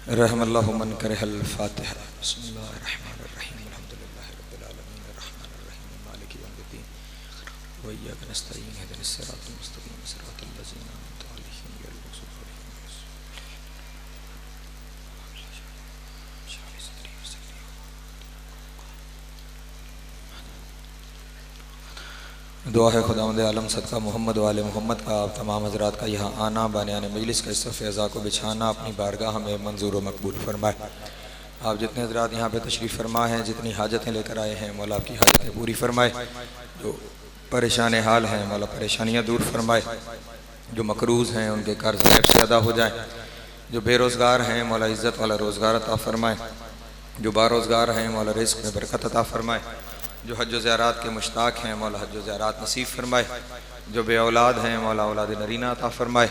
रहमल्लाहु मन करहल फातिहा। बिस्मिल्लाहिर्रहमानिर्रहीम अल्हम्दुलिल्लाहि रब्बिल आलमीन अर्रहमानिर्रहीम मालिकि यौमिद्दीन व इय्याका नस्तईन इहदिनस सिरातल मुस्तक़ीम सिरातल लज़ीना अनअमता अलैहिम गैरिल मग़ज़ूबि अलैहिम वला द्दाल्लीन। दुआ है खुदावंद आलम सदका मोहम्मद वाले मोहम्मद का आप तमाम हज़रात का यहाँ आना बानियान मजलिस का इस फ़ैज़ा को बिछाना अपनी बारगाह में मंजूर व मकबूल फरमाए। आप जितने हज़रात यहाँ पे तशरीफ़ फरमा हैं, जितनी हाजतें लेकर आए हैं, मौला आपकी हाजतें पूरी फरमाए। जो परेशान हाल हैं मौला परेशानियाँ दूर फरमाए। जो मकरूज़ हैं उनके कर्ज़ ऐब से अदा हो जाए। जो बेरोज़गार हैं मौला इज़्ज़त वाला रोज़गार अता फरमाए। जो बारोज़गार हैं मौला रिज़्क़ में बरकत अता फरमाए। जो हज व ज़ियारत के मुश्ताक हैं मौला हज व ज़ियारत नसीब फरमाए। जो बे औलाद हैं मौला औलाद नरीना अता फरमाए।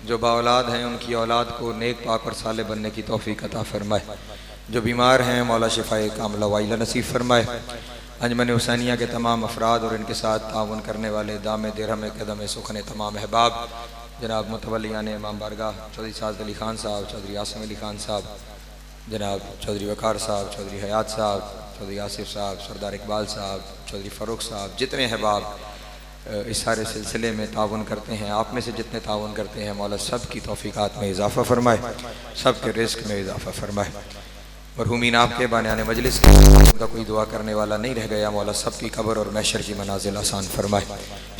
जो बा औलाद हैं उनकी औलाद को नेक पाक और साले बनने की तौफ़ीक अता फरमाए। जो बीमार हैं मौला शिफ़ाए कामिला वाइला नसीब फरमाए। अंजमन हुसैनिया के तमाम अफराद और इनके साथ ताउन करने वाले दाम दिरहम कदम सुखन तमाम अहबाब जनाब मुतवल्लियान इमाम बारगाह चौधरी साद अली ख़ान साहब, चौधरी आसिम अली ख़ान साहब, जनाब चौधरी वक़ार साहब, चौधरी हयात साहब, चौधरी आसिफ साहब, सरदार इकबाल साहब, चौधरी फ़ारूक साहब, जितने अहबाब इस सारे सिलसिले में ताउन करते हैं, आप में से जितने ताउन करते हैं मौला सब की तौफ़ीक़ात में इजाफ़ा फरमाए, सब के रिज़्क़ में इजाफ़ा फरमाए। मरहूमीन आपके बानियान मजलिस के उनका कोई दुआ करने वाला नहीं रह गया, मौला सब की कब्र और महशर की मनाजिल आसान फरमाए।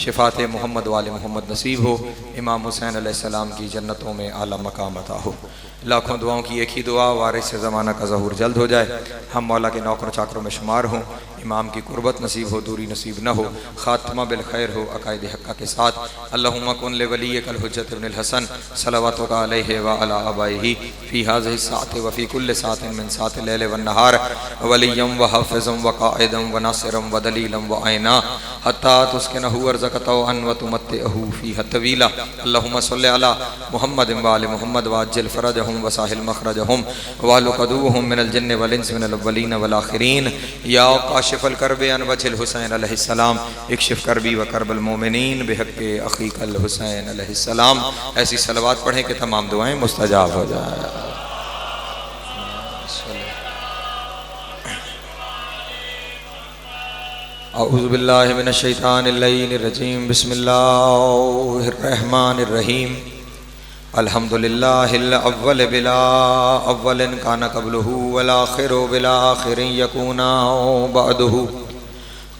शिफ़ात मोहम्मद वाले मोहम्मद नसीब हो। इमाम हुसैन अलैहिस्सलाम की जन्नतों में आला मकाम अता हो। लाखों दुआओं की एक ही दुआ, वारिस ज़माना का ज़हूर जल्द हो जाए, हम मौला के नौकर चाकरों में शुमार हों, इमाम की कुर्बत नसीब हो, दूरी नसीब न हो, ख़ात्मा बिल खैर हो अक़ाइद हक़्क़ा के साथ। अल्लाहुम्मा कुन ले वलीयकल हुज्जत इब्नुल हसन सलवातुका अलैहि व अला आबाइही फ़ी हाज़िहि साअति व फ़ी कुल्लि साअतिन मिन साअतिल लैल वन नहार वलिय्यम व हाफ़िज़म व क़ाइदम व नासिरम व दलीलम व आइना हत्ता तुस्किनहु अर्ज़क़तहु अन व तुमत्तिअहु फ़ीहा तवीला। अल्लाहुम्मा सल्लि अला मुहम्मद व आलि मुहम्मद व अज्जिल फ़रजहुम व साहिल मख़रजहुम व लुक़दूहुम मिनल जिन्न वल इंस मिनल अव्वलीन वल आख़िरीन। या काशिफ़ल कर्ब अन वजहिल हुसैन अलैहिस्सलाम इक्शिफ़ कर्बी व कर्बल मोमिनीन बिहक़्क़ि अख़ीकल हुसैन अलैहिस्सलाम। ऐसी सलवात पढ़ें कि तमाम दुआएं मुस्तजाब हो जाए। औज़ु बिल्लाहि मिनश शैतानिर रजीम। बिस्मिल्लाहिर्रहमानिर्रहीम। अल्हम्दुलिल्लाहिल अव्वल बिला अव्वलिन काना क़ब्लुहु वल आख़िरु बिला आख़िरिन यकूना बअदुहु।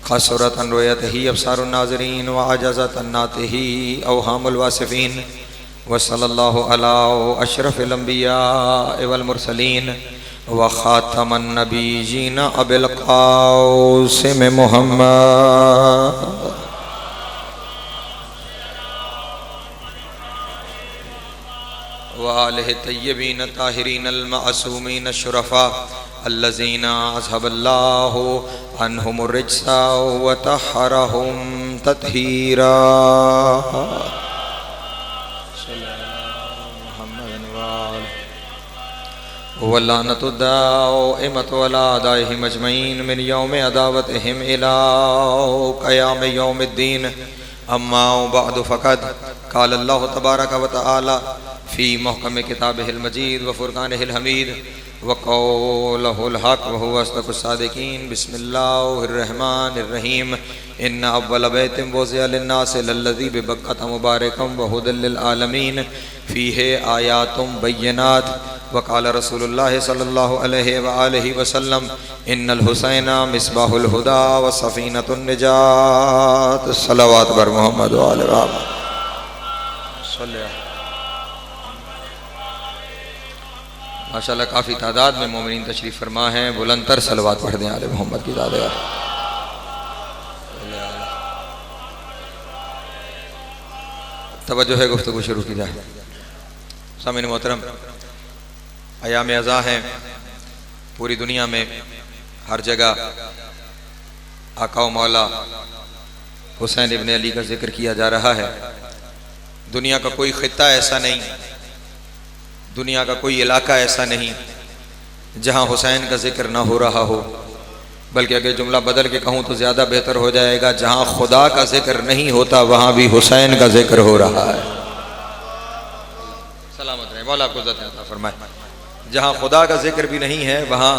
ख़सरत अन रुयतिही अब्सारुन नाज़िरीन व अजज़त अन नातिही अवहामुल वासिफ़ीन। व सल्लल्लाहु अला अशरफिल अंबिया वल मुरसलीन व ख़ातमन नबिय्यीन अबिल क़ासिम मुहम्मद व आलिहि तय्यबीन ताहिरीन अल मअसूमीन शुरफ़ा अल्लज़ीना अज़हबल्लाहु अन्हुमुर रिज्सा व तहहरहुम तत्हीरा। वल्लानतु दाइमतु अला अदाइहिम अजमईन मिन यौम अदावतिहिम इला क़याम यौमिद्दीन। अम्मा बअदु फ़क़द क़ाल अल्लाहु तबारक व तआला फ़ी मुहकम किताबिहिल मजीद व फ़ुरक़ानिहिल हमीद व क़ौलुहुल हक़ व हुवा अस्दक़ुस सादिक़ीन। बिस्मिल्लाहिर्रहमानिर्रहीम। इन्ना अव्वल बैतिन वुज़िअ लिन्नासि लल्लज़ी बिबक्कत मुबारकम व हुदल लिल आलमीन फ़ीहि आयातुम बय्यिनात। वक़ाल रसूलुल्लाह सल्लल्लाहु अलैहि व आलिहि वसल्लम इन्नल हुसैना मिस्बाहुल हुदा व सफ़ीनतुन निजात। सलवात बर मोहम्मद व आले माशाअल्लाह काफ़ी तादाद में मोमिनीन तशरीफ़ फरमा हैं। बुलंदतर सलवात पढ़ दें आले मोहम्मद की दाद। तवज्जो है, गुफ्तगू शुरू की जाए। सामीन मोहतरम, अयाम अज़ा हैं पूरी दुनिया में, हर जगह आका व मौला हुसैन इब्न अली का जिक्र किया जा रहा है। दुनिया का कोई ख़ित्ता ऐसा नहीं, दुनिया का कोई इलाका ऐसा नहीं जहाँ हुसैन का जिक्र ना हो रहा हो। बल्कि अगर जुमला बदल के कहूँ तो ज़्यादा बेहतर हो जाएगा, जहाँ खुदा का जिक्र नहीं होता वहाँ भी हुसैन का जिक्र हो रहा है। सलामत रहे, मौला आपको इज़्ज़त अता फरमाए। जहाँ खुदा का जिक्र भी नहीं है वहाँ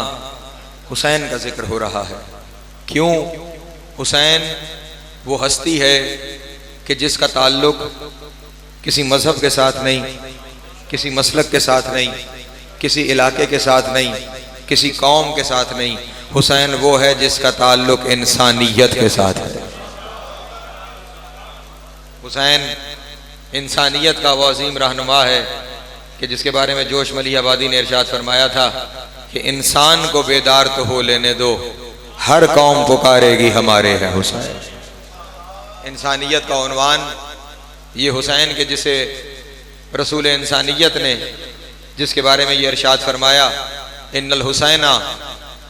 हुसैन का जिक्र हो रहा है। क्यों? हुसैन वो हस्ती है कि जिसका ताल्लुक किसी मजहब के साथ नहीं, किसी मसलक के साथ नहीं, किसी इलाके के साथ नहीं, किसी कौम के साथ नहीं। हुसैन वो है जिसका ताल्लुक इंसानियत के साथ है। हुसैन इंसानियत का वो अजीम रहनुमा है कि जिसके बारे में जोश मली आबादी ने इरशाद फरमाया था कि इंसान को बेदार तो हो लेने दो, हर कौम पुकारेगी हमारे हैं हुसैन। इंसानियत का उन्वान ये हुसैन के जिसे रसूल इंसानियत ने जिसके बारे में ये इरशाद फरमाया, इन्नल हुसैना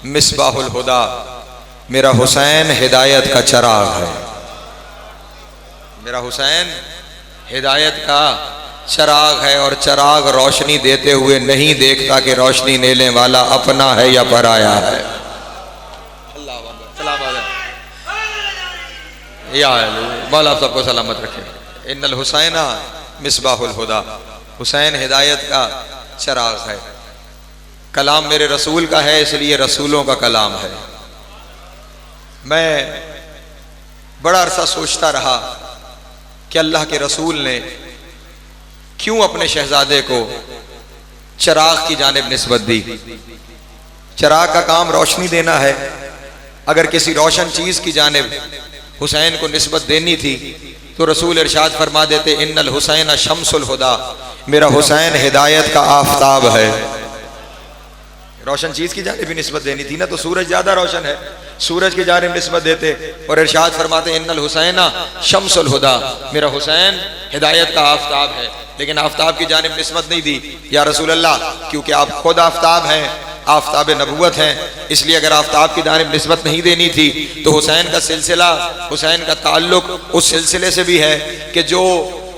मिसबाहुल हुदा, मेरा हुसैन हिदायत का चराग है। मेरा हुसैन हिदायत का चराग है और चराग रोशनी देते हुए नहीं देखता कि रोशनी लेने वाला अपना है या पराया है। या मौला आप सबको सलामत रखे। इन्नल हुसैना मिसबाहुल हुदा, हुसैन हिदायत का चराग है। कलाम मेरे रसूल का है, इसलिए रसूलों का कलाम है। मैं बड़ा अरसा सोचता रहा कि अल्लाह के रसूल ने क्यों अपने शहजादे को चराग की जानिब निस्बत दी। चराग का काम रोशनी देना है। अगर किसी रोशन चीज की जानिब हुसैन को निस्बत देनी थी तो रसूल इरशाद फरमा देते, इन्नल हुसैन शम्सुल हुदा, मेरा हुसैन हिदायत का आफताब है। रोशन चीज की जानिब भी निस्बत देनी थी ना, तो सूरज ज्यादा रोशन है, सूरज की जानिब निस्बत देते और इरशाद फरमाते इन्नल हुसैना शम्सुल हुदा, मेरा हुसैन हिदायत का आफताब है। लेकिन आफताब की जानिब निस्बत नहीं दी या रसूल अल्लाह, क्योंकि आप खुद आफताब हैं, आफताब नबूवत हैं, इसलिए अगर आफताब की जानिब निस्बत नहीं देनी थी तो हुसैन का सिलसिला, हुसैन का ताल्लुक उस सिलसिले से भी है कि जो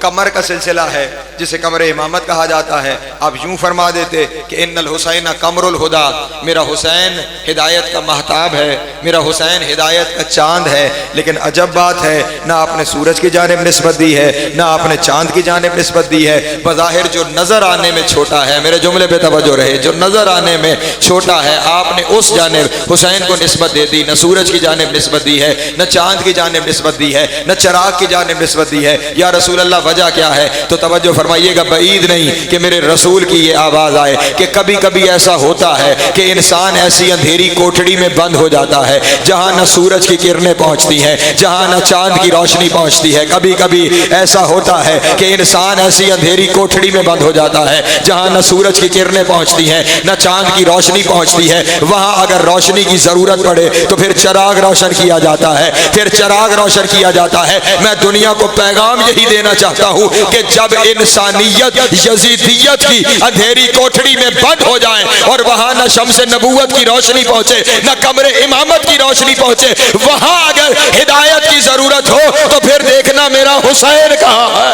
कमर का सिलसिला है, जिसे कमर इमामत कहा जाता है। आप यूं फरमा देते कि इन्नल हुसैन कमरुल हुदा, मेरा हुसैन हिदायत का महताब है, मेरा हुसैन हिदायत का चांद है। लेकिन अजब बात है, ना आपने सूरज की जानिब निस्बत दी है, ना आपने चांद की जानिब निस्बत दी है। बज़ाहिर जो नजर आने में छोटा है, मेरे जुमले पे तवज्जो रहे, जो नजर आने में छोटा है आपने उस जानिब हुसैन को निस्बत दे दी। न सूरज की जानिब निस्बत दी है, न चांद की जानिब निस्बत दी है, न चराग की जानिब निस्बत दी है। या रसूल अल्लाह वजह क्या है? तो तवज्जो फरमाइएगा, बईद नहीं कि मेरे रसूल की ये आवाज आए कि कभी कभी ऐसा होता है कि इंसान ऐसी अंधेरी कोठड़ी में बंद हो जाता है जहां न सूरज की किरणें पहुंचती हैं, जहां न चांद की रोशनी पहुंचती है। कभी कभी ऐसा होता है कि इंसान ऐसी अंधेरी कोठड़ी में बंद हो जाता है जहां न सूरज की किरणें पहुंचती हैं, न चांद की रोशनी पहुंचती है। वहां अगर रोशनी की जरूरत पड़े तो फिर चराग रोशन किया जाता है, फिर चराग रोशन किया जाता है। मैं दुनिया को पैगाम यही देना चाहता हूं कि जब इंसानियत यजीदियत की अंधेरी कोठड़ी में बंद हो जाए और वहां न शम्स नबूवत की रोशनी पहुंचे, न कमरे इमामत की रोशनी पहुंचे, वहां अगर हिदायत की जरूरत हो तो फिर देखना मेरा हुसैन कहां है।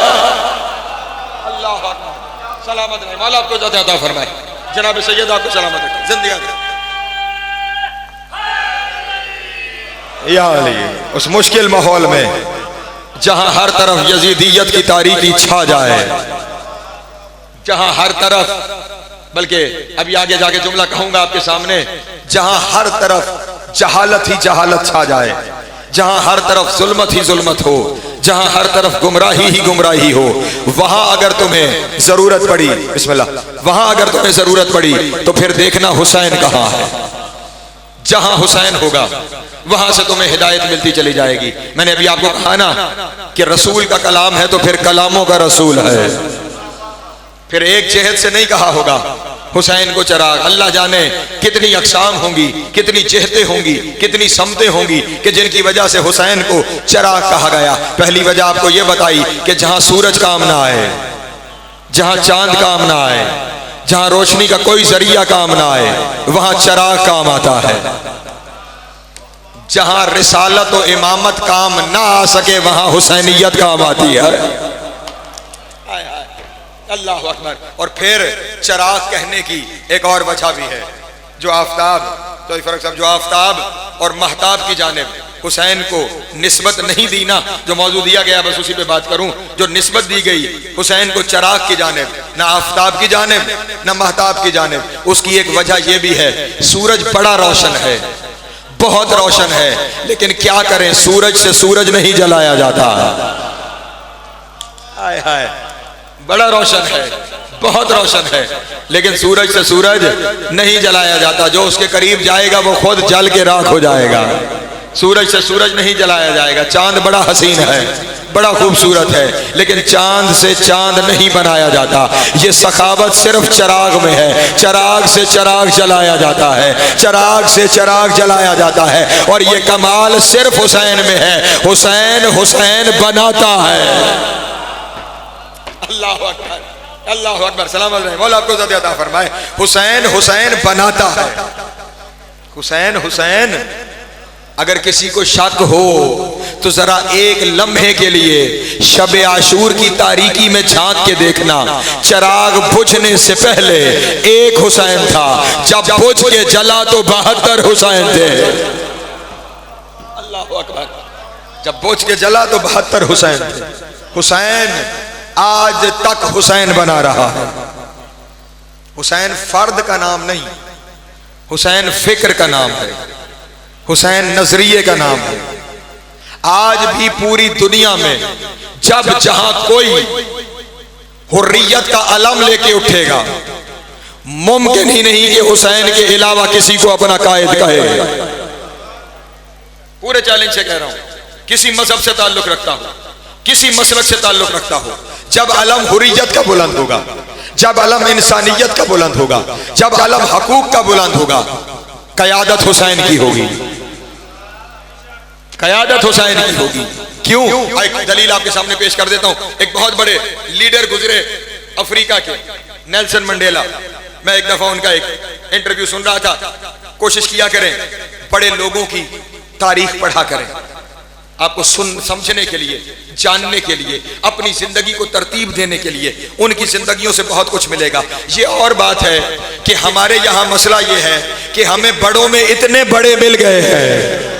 अल्लाह सलामत रहे, मौला आपको ज़िंदगी अता फरमाए। जनाब सैयद आपको सलामत रखे, जिंदगी या अली। उस मुश्किल माहौल में जहां हर तरफ यजीदियत की तारीकी छा जाए, जहां हर तरफ, बल्कि अभी आगे जाके जुमला कहूंगा आपके सामने, जहां हर तरफ जहालत ही जहालत छा जाए, जहां हर तरफ जुल्मत ही जुल्मत हो, जहां हर तरफ गुमराही ही गुमराही हो, वहां अगर तुम्हें जरूरत पड़ी, बिस्मिल्लाह, वहां अगर तुम्हें जरूरत पड़ी तो फिर देखना हुसैन कहां है। जहां हुसैन होगा वहां से तुम्हें हिदायत मिलती चली जाएगी। मैंने अभी आपको कहा ना कि रसूल का कलाम है तो फिर कलामों का रसूल है। फिर एक जेहद से नहीं कहा होगा हुसैन को चराग। अल्लाह जाने कितनी अकसाम होंगी, कितनी जेहतें होंगी, कितनी समतें होंगी कि जिनकी वजह से हुसैन को चराग कहा गया। पहली वजह आपको यह बताई कि जहां सूरज काम ना आए, जहां चांद काम ना आए, जहां रोशनी का कोई जरिया काम ना आए, वहां चराग काम आता है। जहां रिसालत और इमामत काम ना आ सके वहां हुसैनियत काम आती है। अल्लाह अकबर। और फिर चराग कहने की एक और वजह भी है, जो आफताब, तो फर्क साहब, जो आफताब और महताब की जानिब हुसैन को निस्बत नहीं दी ना, जो मौजू दिया गया बस उसी पे बात करूं, जो निस्बत दी गई हुसैन को चराग की जानिब, ना आफ्ताब की जानिब ना महताब की जानिब, उसकी एक वजह यह भी है सूरज बड़ा रोशन है, बहुत रोशन है, लेकिन क्या करें सूरज से सूरज नहीं जलाया जाता। हाय हाय, बड़ा रोशन है, बहुत रोशन है, लेकिन सूरज से सूरज नहीं जलाया जाता। जो उसके करीब जाएगा वो खुद जल के राख हो जाएगा। सूरज से सूरज नहीं जलाया जाएगा। चांद बड़ा हसीन है, बड़ा खूबसूरत है, लेकिन चांद से चांद नहीं बनाया जाता। ये सखावत सिर्फ चराग में है। चराग से चराग जलाया जाता है, चराग से चराग जलाया जाता है, और ये कमाल सिर्फ हुसैन में है। हुसैन हुसैन बनाता है। अल्लाह अकबर, अल्लाह अकबर, सलामत रहे, मौला आपको ज़िंदगी अता फरमाए। हुसैन हुसैन बनाता है। हुसैन हुसैन, अगर किसी को शक हो तो जरा एक लम्हे के लिए शब आशूर की तारीकी में झांक के देखना। चराग बुझने से पहले एक हुसैन था, जब बुझ के जला तो 72 हुसैन थे। अल्लाह अकबर, जब बुझ के जला तो 72 हुसैन थे। हुसैन आज तक हुसैन बना रहा है। हुसैन फर्द का नाम नहीं, हुसैन फिक्र का नाम है, हुसैन नजरिए का नाम है। आज भी पूरी दुनिया में जब जहां कोई हुर्रियत का अलम लेके उठेगा, मुमकिन ही नहीं कि हुसैन के अलावा किसी को अपना कायद कहे। पूरे चैलेंज से कह रहा हूं, किसी मजहब से ताल्लुक रखता हो, किसी मसलक से ताल्लुक रखता हो, जब अलम हुर्रियत का बुलंद होगा, जब अलम इंसानियत का बुलंद होगा, जब अलम हकूक का बुलंद होगा, कयादत हुसैन की होगी, कयादत हुसैन की होगी। क्यों? एक दलील आपके सामने पेश कर देता हूं। एक बहुत बड़े लीडर गुजरे अफ्रीका के, नेल्सन मंडेला। मैं एक दफा उनका एक इंटरव्यू सुन रहा था। कोशिश किया करें बड़े लोगों की तारीख पढ़ा करें, आपको समझने के लिए, जानने के लिए, अपनी जिंदगी को तरतीब देने के लिए। उनकी जिंदगियों से बहुत कुछ मिलेगा। ये और बात है कि हमारे यहाँ मसला ये है कि हमें बड़ों में इतने बड़े मिल गए हैं,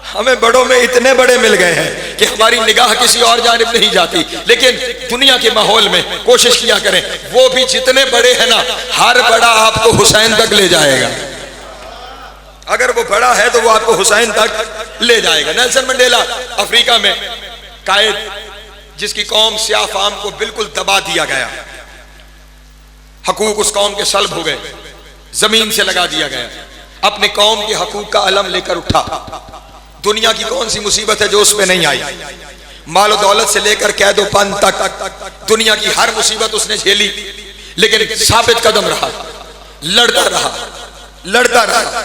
हमें बड़ों में इतने बड़े मिल गए हैं कि हमारी निगाह किसी और जानिब नहीं जाती। लेकिन दुनिया के माहौल में कोशिश किया करें, वो भी जितने बड़े हैं ना, हर बड़ा आपको हुसैन तक ले जाएगा। अगर वो बड़ा है तो वो आपको हुसैन तक ले जाएगा। नेल्सन मंडेला अफ्रीका में कायद, जिसकी कौम स्याह फाम को बिल्कुल दबा दिया गया, हकूक उस कौम के सल्ब हो गए, जमीन से लगा दिया गया, अपने कौम के हकूक का अलम लेकर उठा। दुनिया की कौन सी मुसीबत है जो उस पे नहीं आई? मालो दौलत से लेकर कैदोपन तक दुनिया की हर मुसीबत उसने झेली, लेकिन साबित कदम रहा, लड़ता रहा, लड़ता रहा,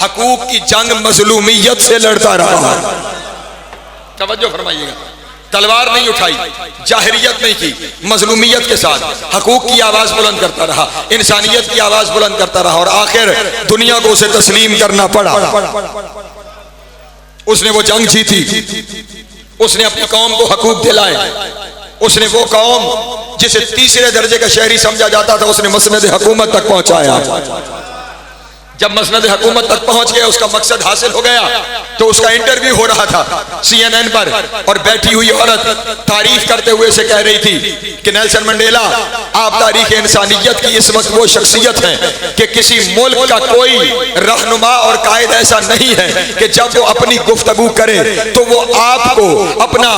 हकूक की जंग मजलूमियत से लड़ता रहा। तवज्जो फरमाइएगा, तलवार नहीं उठाई, जाहिरियत नहीं की, मजलूमियत के साथ हकूक की आवाज बुलंद करता रहा, इंसानियत की आवाज बुलंद करता रहा, और आखिर दुनिया को उसे तस्लीम करना पड़ा। उसने वो जंग जीती, उसने अपनी कौम को हकूक दिलाए, उसने वो कौम जिसे तीसरे दर्जे का शहरी समझा जाता था, उसने मसनद हुकूमत तक पहुंचाया। जब मसनद हुकूमत तक पहुंच गया, उसका मकसद हासिल हो गया, तो उसका इंटरव्यू हो रहा था CNN पर, और बैठी हुई औरत तारीफ करते हुए से कह रही थी कि नेल्सन मंडेला, आप तारीख इंसानियत की इस वक्त वो शख्सियत हैं कि किसी मुल्क का कोई रहनुमा और कायद ऐसा नहीं है कि जब वो अपनी गुफ्तगू करे तो वो आपको अपना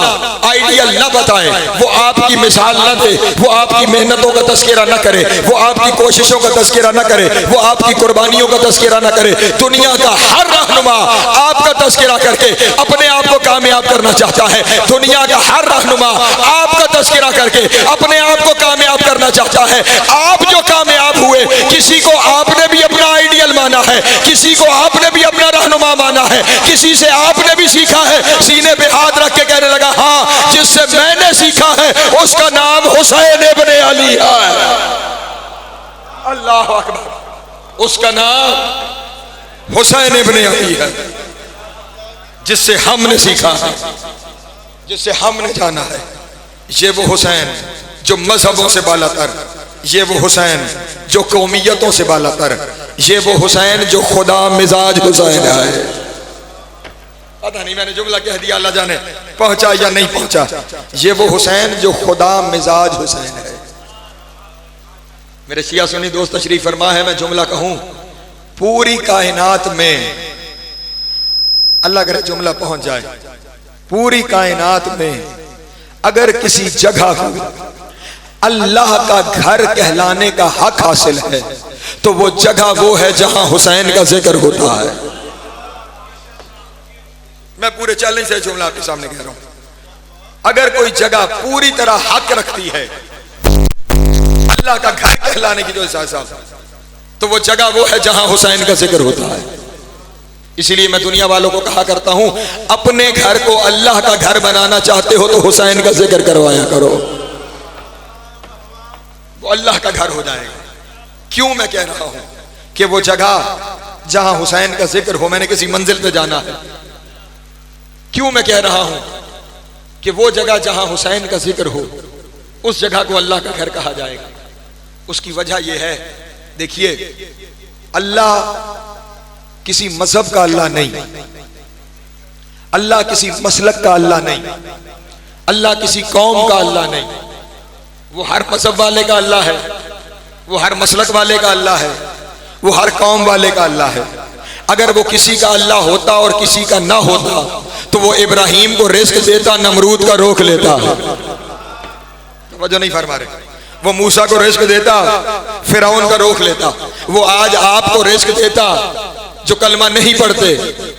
आइडियल न बताए, वो आपकी मिसाल न दे, वो आपकी मेहनतों का तस्करा न करे, वो आपकी कोशिशों का तस्करा न करे, वो आपकी कुर्बानियों का तस्करा न करे। दुनिया का हर रहनुमा आपका तस्करा करके अपने आप को कामयाब करना चाहता है। दुनिया का हर रहनुमा आपका तस्करा करके अपने आप को कामयाब करना चाहता है। आप जो कामयाब हुए, किसी को आपने भी अपना आइडियल माना है, किसी को आपने भी अपना रहनुमा माना है, किसी से आपने भी सीखा है, सीने पे हाथ रख के कहने लगा, हाँ, जिससे मैंने सीखा है उसका नाम हुसैन इब्ने अली है। अल्लाह अकबर, उसका नाम हुसैन इब्ने अली है। जिससे हमने सीखा है, जिससे हमने जाना है, ये वो हुसैन जो मजहबों से बालातर, ये वो हुसैन जो कौमियतों से बालातर, ये वो हुसैन जो खुदा मिजाज हुसैन है। पता नहीं मैंने जुमला कह दिया, अल्लाह जाने पहुंचा या नहीं पहुंचा। ये वो हुसैन जो खुदा मिजाज हुसैन है। मेरे शिया सुन्नी दोस्त तशरीफ फरमा है, मैं जुमला कहूं पूरी कायनात में, अल्लाह करे जुमला पहुंच जाए, पूरी कायनात में अगर किसी जगह को अल्लाह का घर कहलाने का हक हासिल है तो वो जगह वो है जहां हुसैन का जिक्र होता है। मैं पूरे चैलेंज से जुमला आपके सामने कह रहा हूं, अगर कोई जगह पूरी तरह हक रखती है अल्लाह का घर कहलाने की जो साहब, तो वो जगह वो है जहां हुसैन का जिक्र होता है। इसीलिए मैं दुनिया वालों को कहा करता हूं, अपने घर को अल्लाह का घर बनाना चाहते हो तो हुसैन का जिक्र करवाया करो, वो अल्लाह का घर हो जाएगा। क्यों मैं कह रहा हूं कि वो जगह जहां हुसैन का जिक्र हो, मैंने किसी मंजिल पे जाना है, क्यों मैं कह रहा हूं कि वो जगह जहां हुसैन का जिक्र हो उस जगह को अल्लाह का घर कहा जाएगा। उसकी वजह यह है, देखिए अल्लाह किसी मजहब का अल्लाह नहीं, अल्लाह किसी मसलक का अल्लाह नहीं, अल्लाह किसी कौम का अल्लाह नहीं, वो हर मजहब वाले का अल्लाह है, वो हर मसलक वाले का अल्लाह है, वो हर कौम वाले का अल्लाह है। अगर वो किसी का अल्लाह होता और किसी का ना होता तो वो इब्राहिम को रिस्क देता, नमरूद का रोक लेता। वजह नहीं फरमा रहे, वो मूसा को रिस्क देता, फिरौन का रोक लेता। वो आज आपको रिस्क देता जो कलमा नहीं पढ़ते,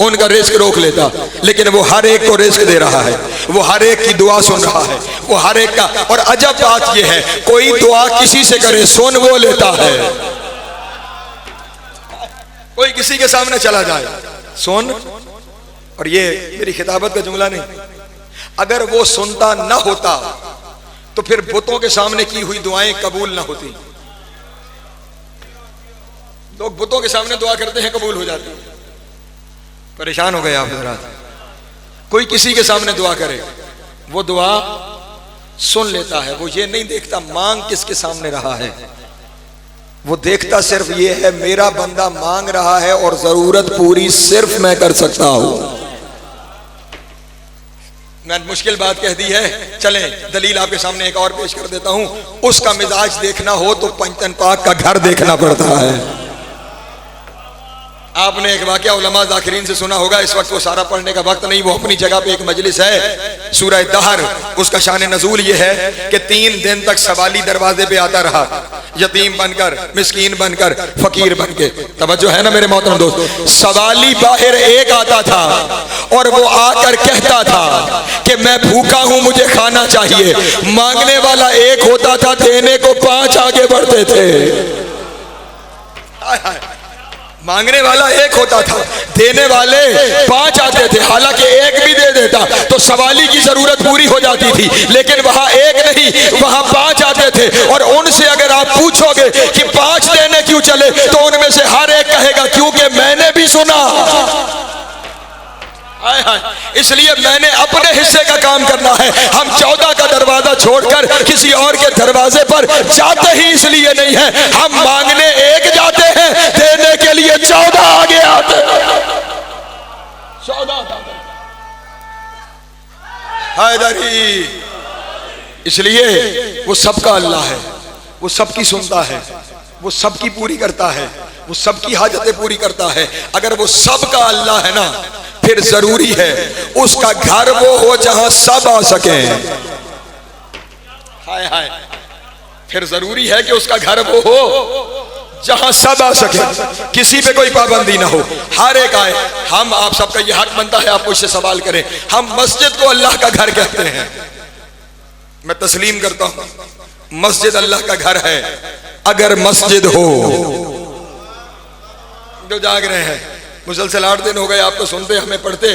उनका रिस्क रोक लेता, लेकिन वो हर एक को रिस्क दे रहा है, वो हर एक की दुआ सुन रहा है, वो हर एक का। और अजब बात यह है, कोई दुआ किसी से करे सुन वो लेता है, कोई किसी के सामने चला जाए सुन। और ये मेरी खिताबत का जुमला नहीं, अगर वो सुनता ना होता तो फिर बुतों के सामने की हुई दुआएं कबूल ना होती। लोग बुतों के सामने दुआ करते हैं, कबूल हो जाती है। परेशान हो गए आप हज़रात। कोई किसी के सामने दुआ करे, वो दुआ सुन लेता है, वो ये नहीं देखता मांग किसके सामने रहा है, वो देखता सिर्फ ये है मेरा बंदा मांग रहा है और जरूरत पूरी सिर्फ मैं कर सकता हूं। मैंने मुश्किल बात कह दी है, चलें दलील आपके सामने एक और पेश कर देता हूं। उसका मिजाज देखना हो तो पंचतन पाक का घर देखना पड़ता है। आपने एक वाकया उलमा ज़ाकिरीन से सुना होगा, इस वक्त वो सारा पढ़ने का वक्त नहीं, वो अपनी जगह पे एक मजलिस है, सूरह दहर। उसका शान नज़ूल ये है कि 3 दिन तक सवाली दरवाजे पे आता रहा, यतीम बनकर, मिस्कीन बनकर, फकीर बनके। तवज्जो है ना मेरे मोहतरम दोस्त। सवाली बाहर एक आता था और वो आकर कहता था कि मैं भूखा हूं, मुझे खाना चाहिए। मांगने वाला एक होता था, देने को 5 आगे बढ़ते थे। मांगने वाला एक होता था, देने वाले 5 आते थे। हालांकि एक भी दे देता तो सवाली की जरूरत पूरी हो जाती थी, लेकिन वहां एक नहीं, वहां 5 आते थे। और उनसे अगर आप पूछोगे कि 5 देने क्यों चले, तो उनमें से हर एक कहेगा क्योंकि मैंने भी सुना। इसलिए मैंने अपने हिस्से का काम करना है। हम 14 का दरवाजा छोड़कर किसी और के दरवाजे पर जाते ही इसलिए नहीं है, हम मांगने एक जाते हैं, देने के लिए 14 आगे आते हैं। 14 हैदरी। इसलिए वो सबका अल्लाह है, वो सबकी सुनता है, वो सबकी पूरी करता है, वो सबकी हाजतें पूरी करता है। अगर वो सबका अल्लाह है ना, फिर जरूरी है उसका घर वो हो जहां सब आ सके। हाय हाय, फिर जरूरी है कि उसका घर वो हो जहां सब आ सके, किसी पे कोई पाबंदी ना हो, हर एक आए। हम आप सबका ये हक बनता है, आप मुझसे सवाल करें। हम मस्जिद को अल्लाह का घर कहते हैं, मैं तस्लीम करता हूं, मस्जिद अल्लाह का घर है। अगर मस्जिद हो, जो जाग रहे हैं, मुसलसल 8 दिन हो गए आपको सुनते, हमें पढ़ते,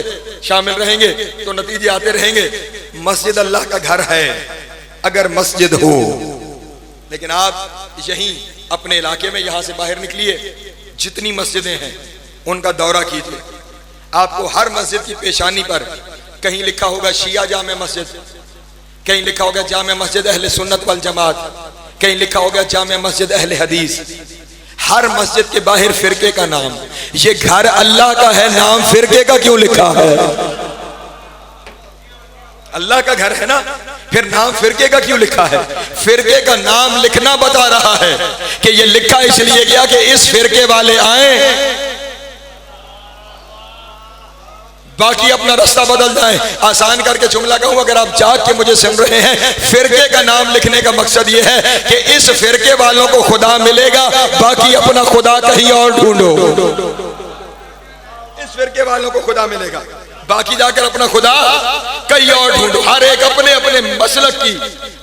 शामिल रहेंगे तो नतीजे आते रहेंगे। मस्जिद अल्लाह का घर है अगर मस्जिद हो। लेकिन आप यहीं अपने इलाके में, यहां से बाहर निकलिए, जितनी मस्जिदें हैं उनका दौरा कीजिए। आपको हर मस्जिद की पेशानी पर कहीं लिखा होगा शिया जामे मस्जिद, कहीं लिखा होगा जामे मस्जिद अहले सुन्नत वल जमात, कहीं लिखा होगा जामे मस्जिद अहले हदीस। हर मस्जिद के बाहर फिरके का नाम। ये घर अल्लाह का है, नाम फिरके का क्यों लिखा है? अल्लाह का घर है ना, फिर नाम फिरके का क्यों लिखा है? फिरके का नाम लिखना बता रहा है कि ये लिखा इसलिए गया कि इस फिरके वाले आए, बाकी अपना रास्ता बदल जाए। आसान करके जुमला कहूं, अगर आप जाग के मुझे सुन रहे हैं, फिरके का नाम लिखने का मकसद ये है कि इस फिरके वालों को खुदा मिलेगा, बाकी अपना खुदा कहीं और ढूंढो। इस फिरके वालों को खुदा मिलेगा, बाकी जाकर अपना खुदा कहीं और ढूंढो। हर एक अपने अपने मसलक की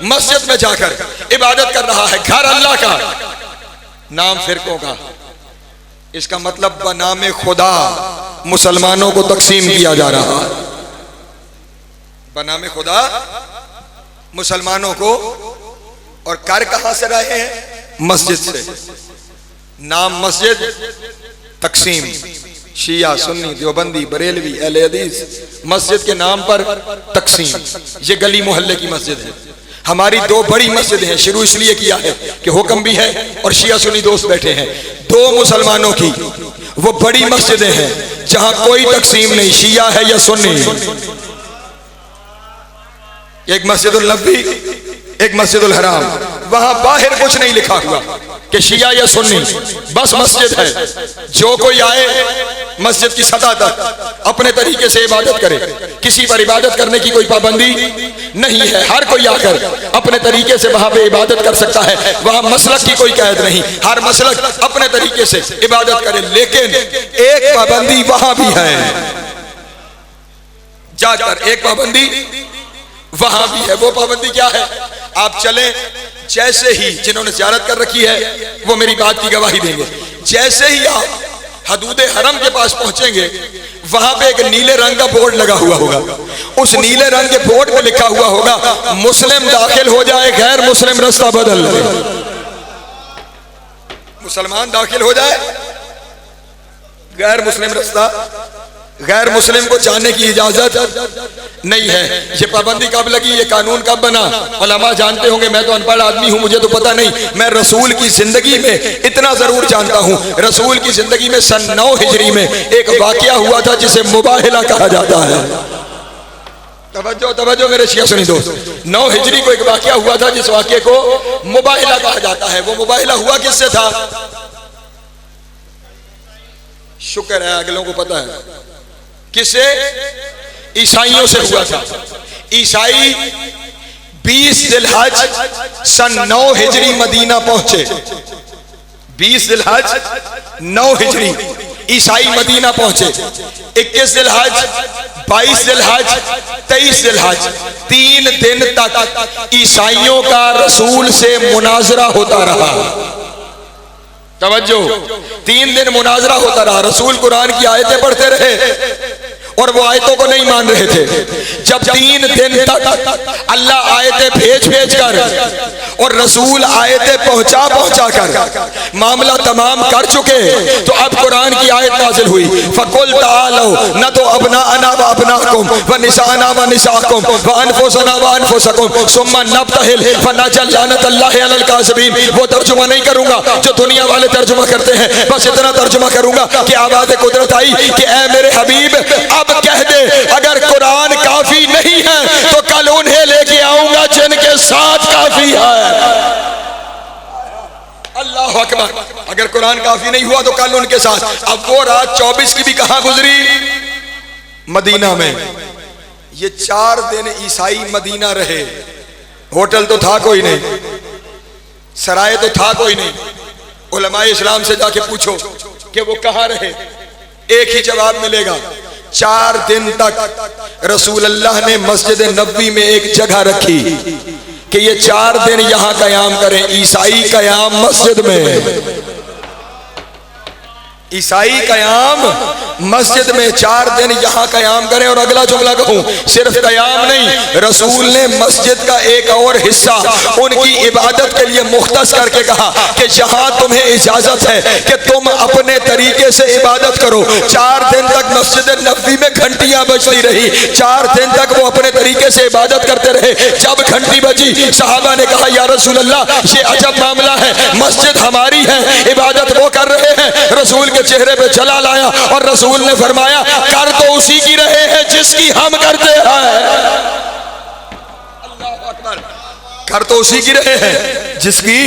मस्जिद में जाकर इबादत कर रहा है। घर अल्लाह का, नाम फिरकों का। इसका मतलब बनामे खुदा मुसलमानों को तकसीम किया जा रहा है। बनामे खुदा मुसलमानों को, और कर कहां से रहे हैं? मस्जिद से। नाम मस्जिद, तकसीम। शिया, सुन्नी, देवबंदी, बरेलवी, अहले हदीस, मस्जिद के नाम पर तकसीम। ये गली मोहल्ले की मस्जिद है। हमारी दो बड़ी मस्जिद हैं, शुरू इसलिए किया है कि हुक्म भी है और शिया सुन्नी दोस्त बैठे हैं। दो मुसलमानों की वो बड़ी मस्जिदें हैं जहां कोई तकसीम नहीं, शिया है या सुन्नी। एक मस्जिदुल नबी, एक मस्जिदुल हराम। वहां बाहर कुछ नहीं लिखा हुआ कि शिया या सुन्नी, बस मस्जिद है। जो कोई आए मस्जिद की सतह तक अपने तरीके से इबादत करे, किसी पर इबादत करने की कोई पाबंदी नहीं है। हर कोई आकर अपने तरीके से वहां पे इबादत कर सकता है। वहां मसलक की कोई कैद नहीं, हर मसलक अपने तरीके से इबादत करे। लेकिन एक पाबंदी वहां भी है, जाकर एक पाबंदी वहां भी है। वो पाबंदी क्या है? आप चलें, जैसे ही, जिन्होंने ज़ियारत कर रखी है वो मेरी बात की गवाही देंगे, जैसे ही आप हदूद हरम के पास पहुंचेंगे, वहां पे एक नीले रंग का बोर्ड लगा हुआ होगा। उस नीले रंग के बोर्ड पे लिखा हुआ होगा, मुस्लिम दाखिल हो जाए, गैर मुस्लिम रास्ता बदल ले। मुसलमान दाखिल हो जाए, गैर मुस्लिम रास्ता, गैर मुस्लिम को जाने की इजाजत नहीं है। ये पाबंदी कब लगी, ये कानून कब बना? उलमा जानते होंगे, मैं तो अनपढ़ आदमी हूं, मुझे तो पता नहीं। मैं रसूल की जिंदगी में इतना जरूर जानता हूं, रसूल की जिंदगी में सन 9 हिजरी में एक वाकया हुआ था जिसे मुबाहिला कहा जाता है। तवज्जो तवज्जो मेरे शिया सुनी दोस्त, 9 हिजरी को एक वाकया हुआ था जिस वाकये को मुबाहिला कहा जाता है। वो मुबाहिला हुआ किससे था? शुक्र है अगलों को पता है किससे? ईसाइयों से हुआ था। ईसाई 20 जिलहज सन 9 हिजरी मदीना पहुंचे। 20 जिलहज 9 हिजरी ईसाई मदीना पहुंचे। 21 जिलहज, 22 जिलहज, 23 जिलहज, 3 दिन तक ईसाइयों का रसूल से मुनाजरा होता रहा। तवज्जो, 3 दिन मुनाजरा होता रहा। रसूल कुरान की आयतें पढ़ते रहे और वो आयतों को नहीं मान रहे थे। जब 3 दिन तक अल्लाह आयतें भेज कर और रसूल आयतें पहुंचा कर मामला तमाम कर चुके, तो अब कुरान की आयत नाजिल हुई, फकुल तालो न तो अबना अना व अबनाकुम व निसाना व निसाकुम व अनफुसना व अनफुसकुम सुम्मा नब्तहिल फनजल लानतल्लाहि अलल काज़िबीन। वो तर्जुमा नहीं करूंगा जो दुनिया वाले तर्जुमा करते हैं, बस इतना तर्जुमा करूंगा कि आवाज़ कुदरत आई कि ऐ मेरे हबीब, अब कह दे अगर कुरान काफी नहीं है तो कल उन्हें लेके आऊंगा जिनके साथ काफी है। अल्लाह अकबर। अगर कुरान काफी नहीं हुआ तो कल उनके साथ। अब वो रात 24 की भी कहां गुजरी? मदीना में। ये 4 दिन ईसाई मदीना रहे। होटल तो था कोई नहीं, सराय तो था कोई नहीं। उलमाए इस्लाम से जाके पूछो कि वो कहां रहे, एक ही जवाब मिलेगा। 4 दिन तक रसूल अल्लाह ने मस्जिद नबवी में एक जगह रखी कि ये 4 दिन यहां कयाम करें। ईसाई कयाम मस्जिद में, ईसाई कयाम मस्जिद में 4 दिन यहां कयाम करें। और अगला जुमला कहूं, सिर्फ कयाम नहीं, रसूल ने मस्जिद का एक और हिस्सा उनकी इबादत के लिए मुख्तस करके कहा कि यहां तुम्हें इजाजत है कि तुम अपने तरीके से इबादत करो। 4 दिन तक मस्जिद नबवी में घंटियां बजती रही। 4 दिन तक वो अपने तरीके से इबादत करते रहे। जब घंटी बजी, सहाबा ने कहा या रसूल अल्लाह, ये अजब मामला है, मस्जिद हमारी है, इबादत वो कर रहे हैं। रसूल के चेहरे पे जलाल आया और रसूल ने फरमाया, कर तो उसी की रहे हैं जिसकी हम करते हैं। कर तो उसी की रहे हैं जिसकी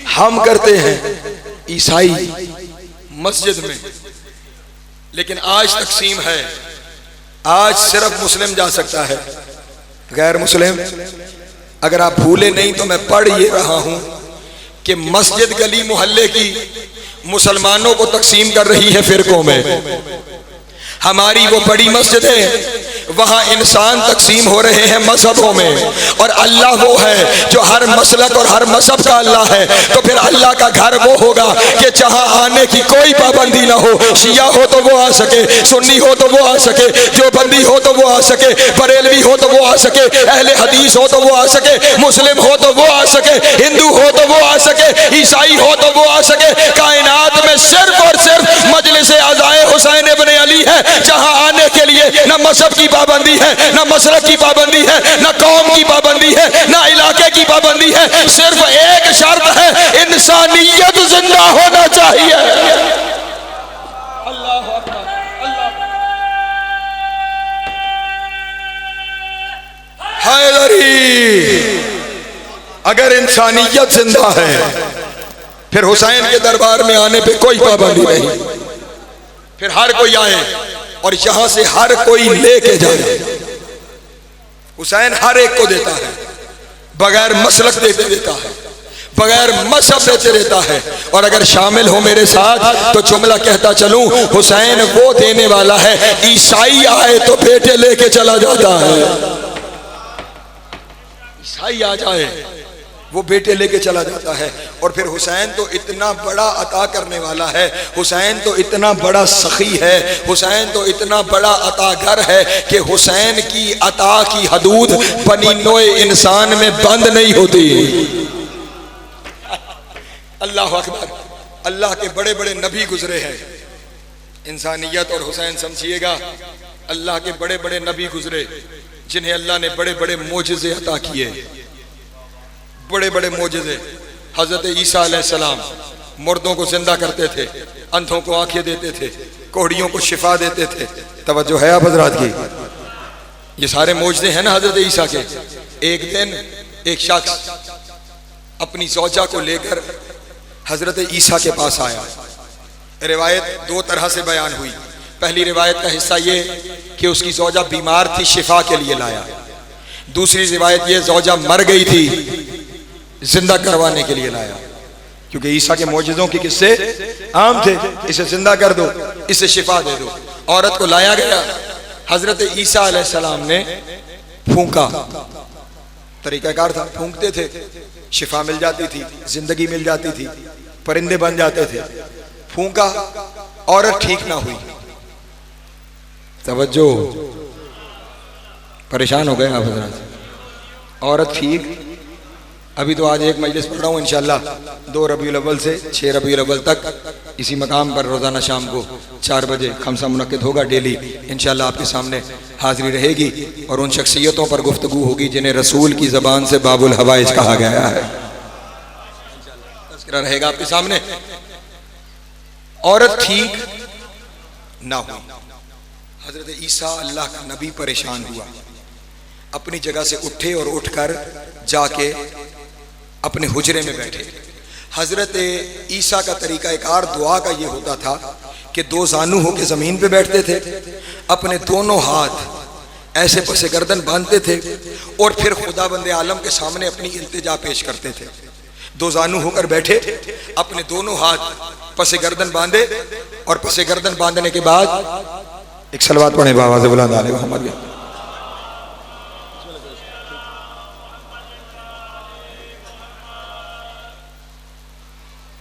हम करते हैं, ईसाई मस्जिद में। लेकिन आज तकसीम है, आज सिर्फ मुस्लिम जा सकता है, गैर मुस्लिम। अगर आप भूले नहीं तो मैं पढ़ ये रहा हूं कि मस्जिद गली मोहल्ले की मुसलमानों को तकसीम कर रही है फिरकों में। हमारी वो बड़ी मस्जिद है, वहां इंसान तकसीम हो रहे हैं मजहबों में। और अल्लाह वो है जो हर मसलक और हर मजहब का अल्लाह है। तो फिर अल्लाह का घर वो होगा कि जहां आने की कोई पाबंदी ना हो। शिया हो तो वो आ सके, सुन्नी हो तो वो आ सके, जो बंदी हो तो वो आ सके, बरेलवी हो तो वो आ सके, अहले हदीस हो तो वो आ सके, मुस्लिम हो तो वो आ सके, हिंदू हो तो वो आ सके, ईसाई हो तो वो आ सके। कायनात में सिर्फ और सिर्फ मजलिस आज़ाए हुसैन इब्न अली है जहां आने के लिए न मजहब की पाबंदी है, न मसलक की पाबंदी है, न कौम की पाबंदी है, न इलाके की paबंदी है। सिर्फ एक शर्त है, इंसानियत जिंदा होना चाहिए। अल्लाह अकबर, हैदरी। अगर इंसानियत जिंदा है फिर हुसैन के दरबार में आने पे कोई पाबंदी नहीं, फिर हर कोई आए और यहां से हर कोई लेके जाए। हुसैन हर एक को देता है, बगैर मसलक देता है, बगैर मजहब देते रहता है। और अगर शामिल हो मेरे साथ तो जुमला कहता चलूं, हुसैन वो देने वाला है, ईसाई आए तो बेटे लेके चला जाता है। ईसाई आ जाए वो बेटे लेके चला जाता है। और फिर हुसैन तो इतना बड़ा अता करने वाला है, हुसैन तो इतना बड़ा सखी है, हुसैन तो इतना बड़ा अतागर है कि हुसैन की अता की हदूद बनी नोए इंसान में बंद नहीं होती। अल्लाह अकबर। अल्लाह के बड़े बड़े नबी गुजरे हैं, इंसानियत और हुसैन समझिएगा। अल्लाह के बड़े बड़े नबी गुजरे जिन्हें अल्लाह ने बड़े बड़े मोजज़े अता किए, बड़े बड़े मोजज़े। हजरत ईसा अलैहिस्सलाम मुर्दों को जिंदा करते थे, अंधों को आंखें देते थे, कोढ़ियों को शिफा देते थे। तवज्जो है आप हजरात की? ये सारे मोजज़े हैं ना हजरत ईसा के। एक दिन एक शख्स अपनी ज़ौजा को लेकर हजरत ईसा के पास आया। रिवायत दो तरह से बयान हुई। पहली रिवायत का हिस्सा ये कि उसकी ज़ौजा बीमार थी, शिफा के लिए लाया। दूसरी रिवायत ये ज़ौजा मर गई थी, जिंदा करवाने के लिए लाया। क्योंकि ईसा के मौजज़ों के किस्से आम थे, इसे जिंदा कर दो, इसे शिफा दे दो। औरत को लाया गया, हजरत ईसा अलैहिस्सलाम ने फूंका, तरीकाकार था, फूंकते थे, शिफा मिल जाती थी, जिंदगी मिल जाती थी, परिंदे बन जाते थे। फूंका, औरत ठीक ना हुई। तवज्जो, परेशान हो गए आप हजरात। औरत ठीक। अभी तो आज एक मजलिस पढ़ रहा हूँ इंशाल्लाह, 2 रबीउल अव्वल से 6 रबीउल अव्वल तक इसी मकाम पर रोज़ाना शाम को 4 बजे खमसा मुनक्किद होगा डेली। इंशाल्लाह आपके सामने हाजिरी रहेगी और उन शख्सियतों पर गुफ्तगू होगी जिन्हें रसूल की ज़बान से बाबुल हवाइज कहा गया है। तज़किरा रहेगा आपके सामने। औरत ठीक ना हुई, हजरत ईसा अल्लाह का नबी परेशान हुआ, अपनी जगह से उठे और उठकर जाके अपने हुजरे में बैठे। हजरत ईसा का तरीका एकार दुआ का ये होता था कि 2 जानू होके ज़मीन पे बैठते थे, अपने दोनों हाथ ऐसे पसे गर्दन बांधते थे और फिर खुदा बंदे आलम के सामने अपनी इल्तिजा पेश करते थे। 2 जानू होकर बैठे, अपने दोनों हाथ पसे गर्दन बांधे और पसे गर्दन बांधने के बाद एक सलवात पढ़े बाबा से बुलंद आले मोहम्मद।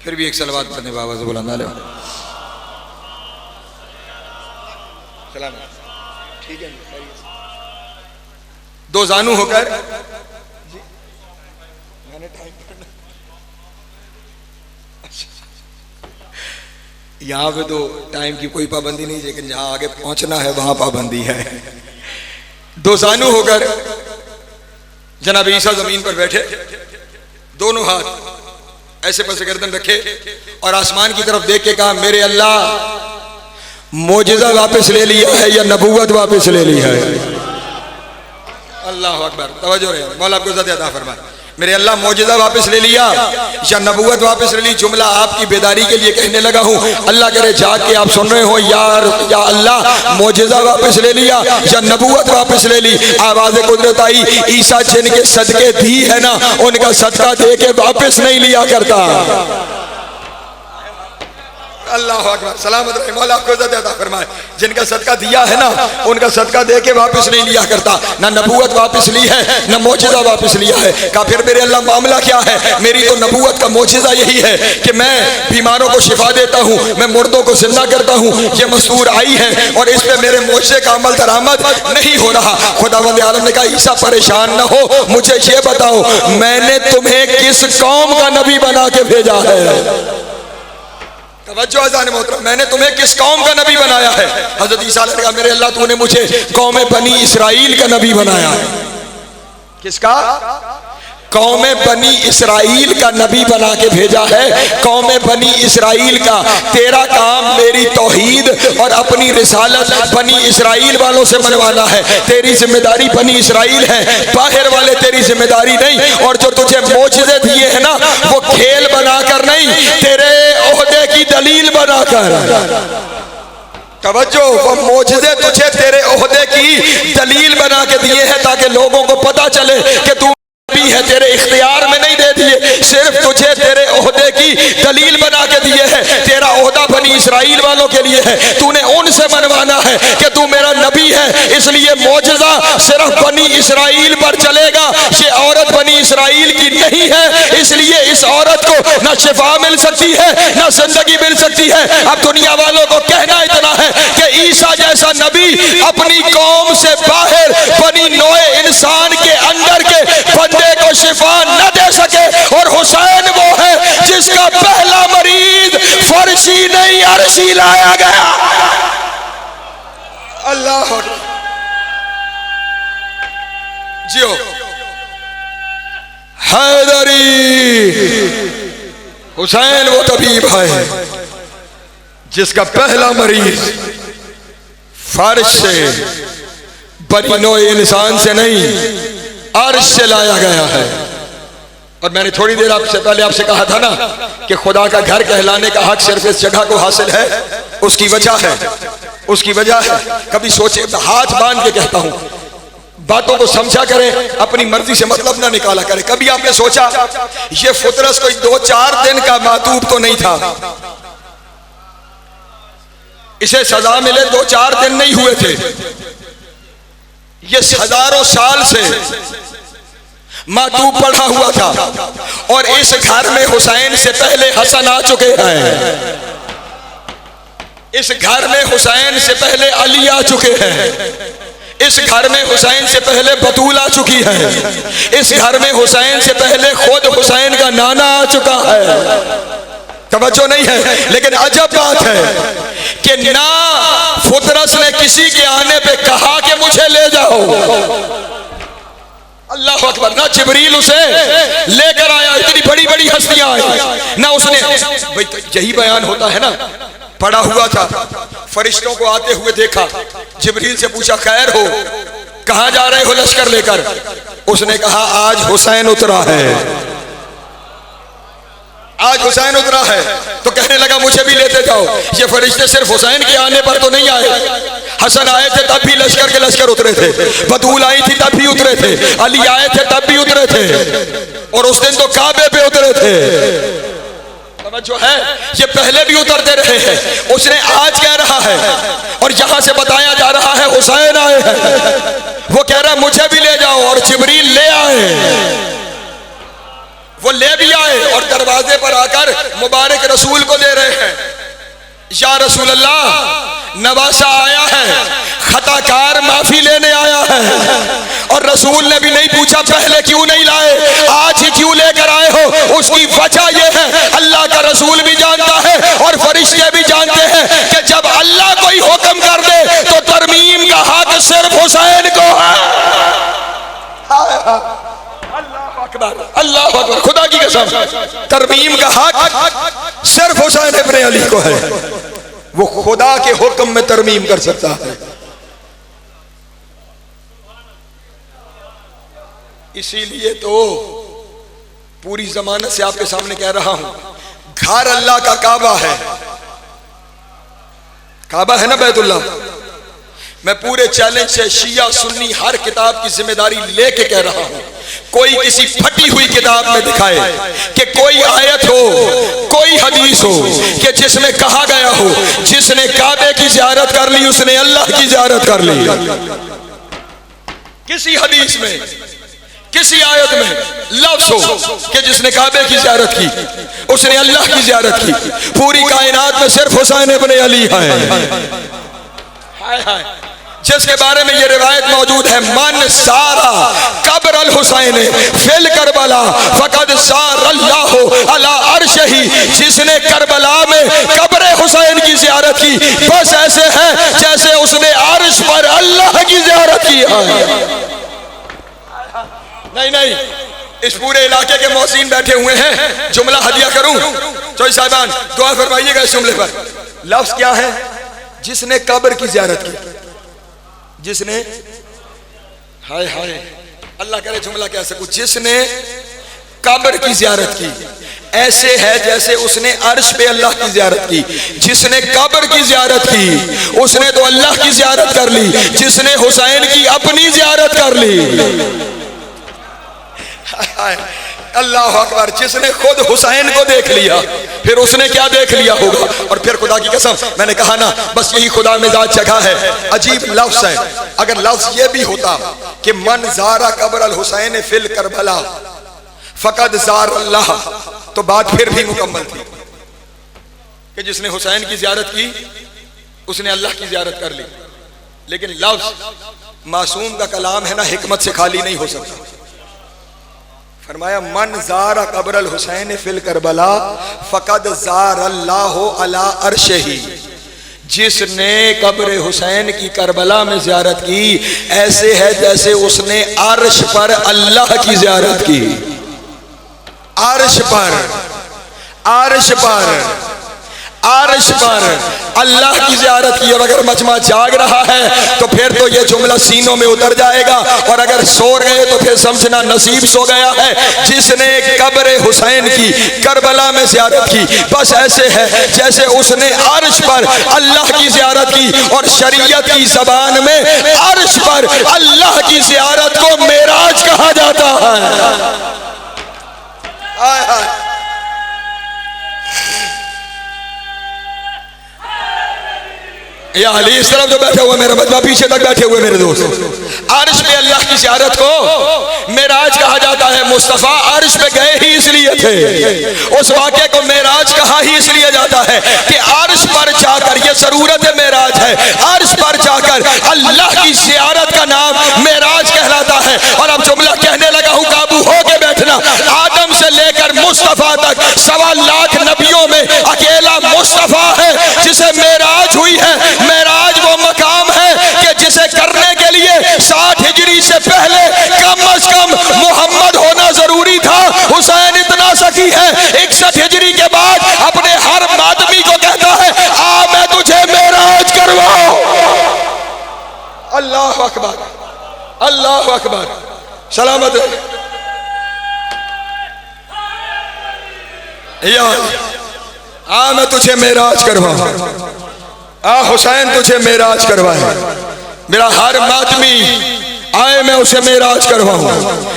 फिर भी एक सलवात पढ़ने बाबा से बुलंद आले। सलाम। ठीक है। 2 जानू होकर मैंने टाइम पढ़ना। यहाँ पे तो टाइम की कोई पाबंदी नहीं, लेकिन जहाँ आगे पहुंचना है वहां पाबंदी है। 2 जानू होकर जनाब ईसा जमीन पर बैठे, दोनों हाथ ऐसे पसे गर्दन रखे और आसमान की तरफ देख के कहा, मेरे अल्लाह मोजिज़ा वापस ले लिया है या नबूवत वापस ले ली है? अल्लाह अकबर। तवज्जो रहे, मौला आपको इज़्ज़त अता फरमाए। मेरे अल्लाह मौजज़ा वापस ले लिया या नबूवत वापस ले ली? जुमला आपकी बेदारी के लिए कहने लगा हूँ। अल्लाह करे जाग के आप सुन रहे हो, यार या अल्लाह मौजज़ा वापस ले लिया या नबूवत वापस ले ली? आवाज़ कुदरत आई, ईसा जिनके सदके दी है ना, उनका सदका दे के वापस नहीं लिया करता। अल्लाह अकबर, सलामत रहे, मौला आपको इज्जत अता फरमाए। जिनका सदका दिया है ना, उनका सदका दे के वापस नहीं लिया करता। ना नबूवत वापस ली है, ना मौजज़ा वापस लिया है। कहा फिर मेरे अल्लाह मामला क्या है? मेरी तो नबूवत का मौजज़ा यही है कि मैं बीमारों को शिफा देता हूँ, मैं मुर्दों को जिंदा करता हूँ। ये मस्तूर आई है और इस पर मेरे मौजज़े का अमल दरामद नहीं हो रहा। खुदावंद आलम ने कहा, ईसा परेशान ना हो, मुझे ये बताओ मैंने तुम्हें किस कौम का नबी बना के भेजा है? तवज्जो अज़ान मोहतरम, मैंने तुम्हें किस कौम का नबी बनाया है? हज़रत ईसा ने कहा, मेरे अल्लाह तूने मुझे कौम बनी इसराइल का नबी बनाया है। किसका? कौम बनी इसराइल का नबी बना के भेजा है। कौम बनी इसराइल का तेरा काम मेरी तौहीद और अपनी रिसालत बनी इसराइल वालों से मनवाना है। तेरी जिम्मेदारी बनी इसराइल है, बाहर वाले तेरी जिम्मेदारी नहीं। और जो तुझे मौजज़े दिए हैं ना, वो खेल बनाकर नहीं, तेरे ओहदे की दलील बनाकर। तवज्जो, वो मौजज़े तुझे तेरे ओहदे की दलील बना के दिए हैं ताकि लोगों को पता चले कि तू नबी है। तेरे इख्तियार में नहीं दे दिए, सिर्फ तुझे तेरे ओहदे की दलील बना के दिए हैं। तेरा ओहदा बनी इसराइल वालों के लिए है, तूने उनसे मनवाना है कि तू मेरा नबी है। इसलिए मौजज़ा सिर्फ बनी इसराइल पर चलेगा। ये औरत बनी इसराइल की नहीं है, इसलिए इस औरत को न शिफा मिल सकती है, न जिंदगी मिल सकती है। अब दुनिया वालों को कहना इतना है कि ईसा जैसा नबी अपनी कौम से बाहर बनी नोए इंसान के अंदर के बंदे को शिफा न दे सके। और हुसैन वो है जिसका पहला मरीज फर्शी नहीं अरशी लाया गया। अल्लाह जियो हैदरी। हुसैन वो तबीब है जिसका पहला मरीज फर्श से बनी नोए इंसान से नहीं अर्श से लाया गया है। और मैंने थोड़ी देर आपसे पहले आपसे कहा था ना कि खुदा का घर कहलाने का हक सिर्फ इस जगह को हासिल है। उसकी वजह है, उसकी वजह है। कभी सोचे, हाथ बांध के कहता हूं, बातों को समझा करें, अपनी मर्जी से मतलब ना निकाला करें। कभी आपने सोचा ये फुतरस कोई 2-4 दिन का मातूब तो नहीं था, इसे सजा मिले 2-4 दिन नहीं हुए थे, ये हजारों साल से मातूब पढ़ा हुआ था। और इस घर में हुसैन से पहले हसन आ चुके हैं, इस घर में हुसैन से पहले अली आ चुके हैं, इस घर में हुसैन से पहले बतूल आ चुकी है, इस घर में हुसैन से पहले खुद हुसैन का नाना आ चुका है। तवज्जो नहीं है, लेकिन अजब बात है कि ना फुतरस ने किसी के आने पे कहा कि मुझे ले जाओ, अल्लाह अकबर, ना जिब्रील उसे लेकर आया, इतनी बड़ी बड़ी हस्तियां आई, ना उसने, भाई तो यही बयान होता है ना, पड़ा हुआ था, फरिश्तों को आते हुए देखा, जिब्रील से पूछा खैर हो, कहां जा रहे हो लश्कर लेकर? उसने कहा आज हुसैन उतरा है, आज हुसैन उतरा है। तो कहने लगा मुझे भी लेते जाओ। ये फरिश्ते सिर्फ हुसैन के आने पर तो नहीं आए, हसन आए थे तब भी लश्कर के लश्कर उतरे थे, बतूल आई थी तब भी उतरे थे, अली आए थे तब भी उतरे थे, और उस दिन तो काबे पे उतरे थे। जो है ये पहले भी उतरते रहे हैं। उसने आज कह रहा है और यहां से बताया जा रहा है हुसैन आए हैं। वो कह रहा है मुझे भी ले जाओ, और जिब्रील ले आए, वो ले भी आए और दरवाजे पर आकर मुबारक रसूल को दे रहे हैं, या रसूल अल्लाह नवासा आया है, खताकार माफी लेने आया है। और रसूल ने भी नहीं पूछा पहले क्यों नहीं लाए, आज ही क्यों लेकर आए हो। उसकी वजह यह है, अल्लाह का रसूल भी जानता है और फरिश्ते भी जानते हैं कि जब अल्लाह कोई हुक्म कर दे तो तरमीम का हक सिर्फ हुसैन को है। अल्लाह अकबर, खुदा की कसम, तरमीम का हक सिर्फ हुसैन इब्न अली को है। वो खुदा के हुक्म में तरमीम कर सकता है। इसीलिए तो पूरी जमानत से आपके सामने कह रहा हूं, घर अल्लाह का काबा है, काबा है ना बैतुल्लाह। मैं पूरे चैलेंज से शिया सुन्नी हर किताब की जिम्मेदारी लेके कह रहा हूं, कोई किसी फटी हुई किताब में दिखाए कि कोई आयत हो, कोई हदीस हो कि जिसमें कहा गया हो जिसने काबे की ज़ियारत कर ली उसने अल्लाह की ज़ियारत कर ली। किसी हदीस में, किसी आयत में लफ्ज़ हो कि जिसने काबे की ज़ियारत की उसने अल्लाह की ज़ियारत की। पूरी कायनात में सिर्फ हुसैन इब्ने अली है, हाय हाय, जिसके बारे में ये रिवायत मौजूद है, मन सारा कब्र अल हुसैन फिल करबला फकद सारल्लाहु अला अर्शिही, जिसने करबला में कब्र हुसैन की ज़ियारत की बस ऐसे है जैसे उसने अर्श पर अल्लाह की ज़ियारत की है। नहीं नहीं, इस पूरे इलाके के मौसीन बैठे हुए हैं, जुमला हदिया करूं चौधरी साहिबान दुआ फरमाइएगा इस जुमले पर। लफ्ज़ क्या है? जिसने कब्र की ज़ियारत की, जिसने, हाय हाय, अल्लाह करे जुमला कह सकूं, जिसने कब्र की ज़ियारत की ऐसे है जैसे उसने अर्श पे अल्लाह की ज़ियारत की। जिसने कब्र की ज़ियारत की उसने तो अल्लाह की ज़ियारत कर ली, जिसने हुसैन की अपनी ज़ियारत कर ली। अल्लाह अकबर, जिसने खुद हुसैन को देख लिया फिर उसने क्या देख लिया होगा। और फिर खुदा की कसम, मैंने कहा ना, बस यही खुदा मिजाज जगह है। अजीब लफ्ज़ है, अगर लफ्ज़ ये भी होता कि मन ज़ारा कब्र अल हुसैन फिल करबला फकद ज़ार अल्लाह, तो बात फिर भी मुकम्मल थी कि जिसने हुसैन की ज़ियारत की उसने अल्लाह की ज़ियारत कर ली। लेकिन लफ्ज़ मासूम का कलाम है ना, हिकमत से खाली नहीं हो सकता। फरमाया मन ज़ारा कब्र अल हुसैन फिल करबला फकद ज़ार अल्लाह अला अर्शिही, जिसने कब्र हुसैन की करबला में ज़ियारत की ऐसे है जैसे उसने अर्श पर अल्लाह की ज़ियारत की। अर्श पर, अर्श पर, अर्श पर अल्लाह की ज़ियारत की। और अगर मजमा जाग रहा है तो फिर तो ये जुमला सीनों में उतर जाएगा, और अगर सो गए तो फिर समझना नसीब सो गया है। जिसने कब्र हुसैन की करबला में ज़ियारत की बस ऐसे है जैसे उसने अर्श पर अल्लाह की ज़ियारत की। और शरीयत की ज़बान में अर्श पर अल्लाह की ज़ियारत को मेराज कहा जाता है। आय हाय, या अली इस तरफ जो बैठे हुए मेरे मजमा पीछे तक बैठे हुए मेरे दोस्त, अर्श पे अल्लाह की ज़ियारत को मेराज कहा जाता है। मुस्तफ़ा अर्श पे गए ही इसलिए थे, उस वाक़े को मेराज कहा ही इसलिए जाता है कि अर्श पर जाकर, ये ज़रूरत है मेराज है, अर्श पर जाकर अल्लाह की ज़ियारत का नाम मेराज कहलाता है। और अब जुमला कहने लगा हूँ, काबू हो के बैठना। आदम से लेकर मुस्तफ़ा तक 1.25 लाख नबियों में अकेला मुस्तफ़ा है जिसे मेराज हुई है। मेराज वो मकाम है कि जिसे करने के लिए 60 हिजरी से पहले कम अज कम मोहम्मद होना जरूरी था। हुसैन इतना सखी है, 61 हिजरी के बाद अपने हर मातमी को कहता है, आ मैं तुझे मेराज करवाऊं। अल्लाह अकबर, अल्लाह अकबर, सलामत है या आ मैं तुझे मेराज करवाऊं, आ हुसैन तुझे मेराज करवाए। मेरा हर मातमी आए मैं उसे मेराज करवाऊं।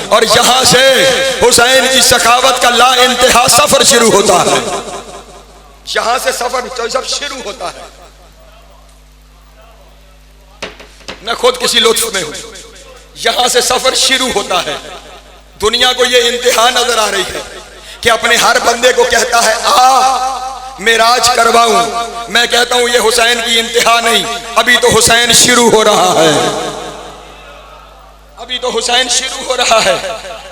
और यहां से हुसैन की सखावत का ला इंतहा सफर शुरू होता है। यहां से सफर सब शुरू होता है। मैं खुद किसी लुत्फ में हूं, यहां से सफर शुरू होता है। दुनिया को यह इंतहा नजर आ रही है कि अपने हर बंदे को कहता है आ मेराज करवाऊं। मैं कहता हूं ये हुसैन की इंतहा नहीं, अभी तो हुसैन शुरू हो रहा है, अभी तो हुसैन शुरू हो रहा है।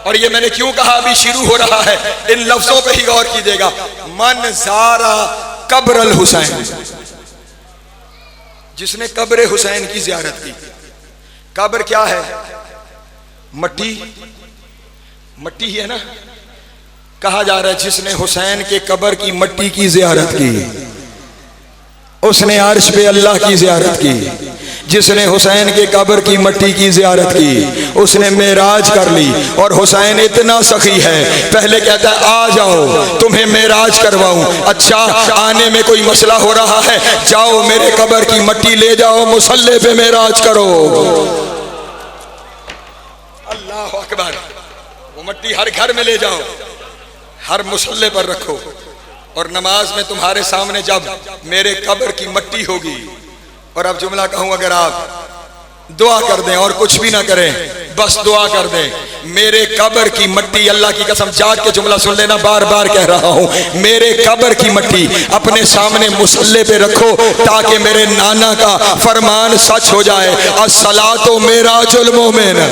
और ये मैंने क्यों कहा अभी शुरू हो रहा है, इन लफ्जों पे ही गौर कीजिएगा। मन ज़ारा कब्र अल हुसैन, जिसने कब्र हुसैन की ज़ियारत की। कब्र क्या है? मट्टी, मट्टी ही है ना। कहा जा रहा है जिसने हुसैन के कब्र की मट्टी की ज़ियारत की उसने अर्श पे अल्लाह की ज़ियारत की। जिसने हुसैन के कब्र की मट्टी की ज़ियारत की उसने मेराज कर ली। और हुसैन इतना सखी है, पहले कहता है आ जाओ तुम्हें मेराज करवाऊं। अच्छा आने में कोई मसला हो रहा है, जाओ मेरे कब्र की मट्टी ले जाओ, मुसल्ले पे मेराज करो। अल्लाह अकबर। वो मट्टी हर घर में ले जाओ, हर मुसल्ले पर रखो, और नमाज में तुम्हारे सामने जब मेरे कब्र की मट्टी होगी, और अब जुमला कहूं, अगर आप दुआ कर दें और कुछ भी ना करें, बस दुआ कर दें, मेरे कब्र की मट्टी, अल्लाह की कसम जाग के जुमला सुन लेना, बार बार कह रहा हूं, मेरे कब्र की मट्टी अपने सामने मुसल्ले पे रखो ताकि मेरे नाना का फरमान सच हो जाए, अस्सलातु मेराजुल मोमिन।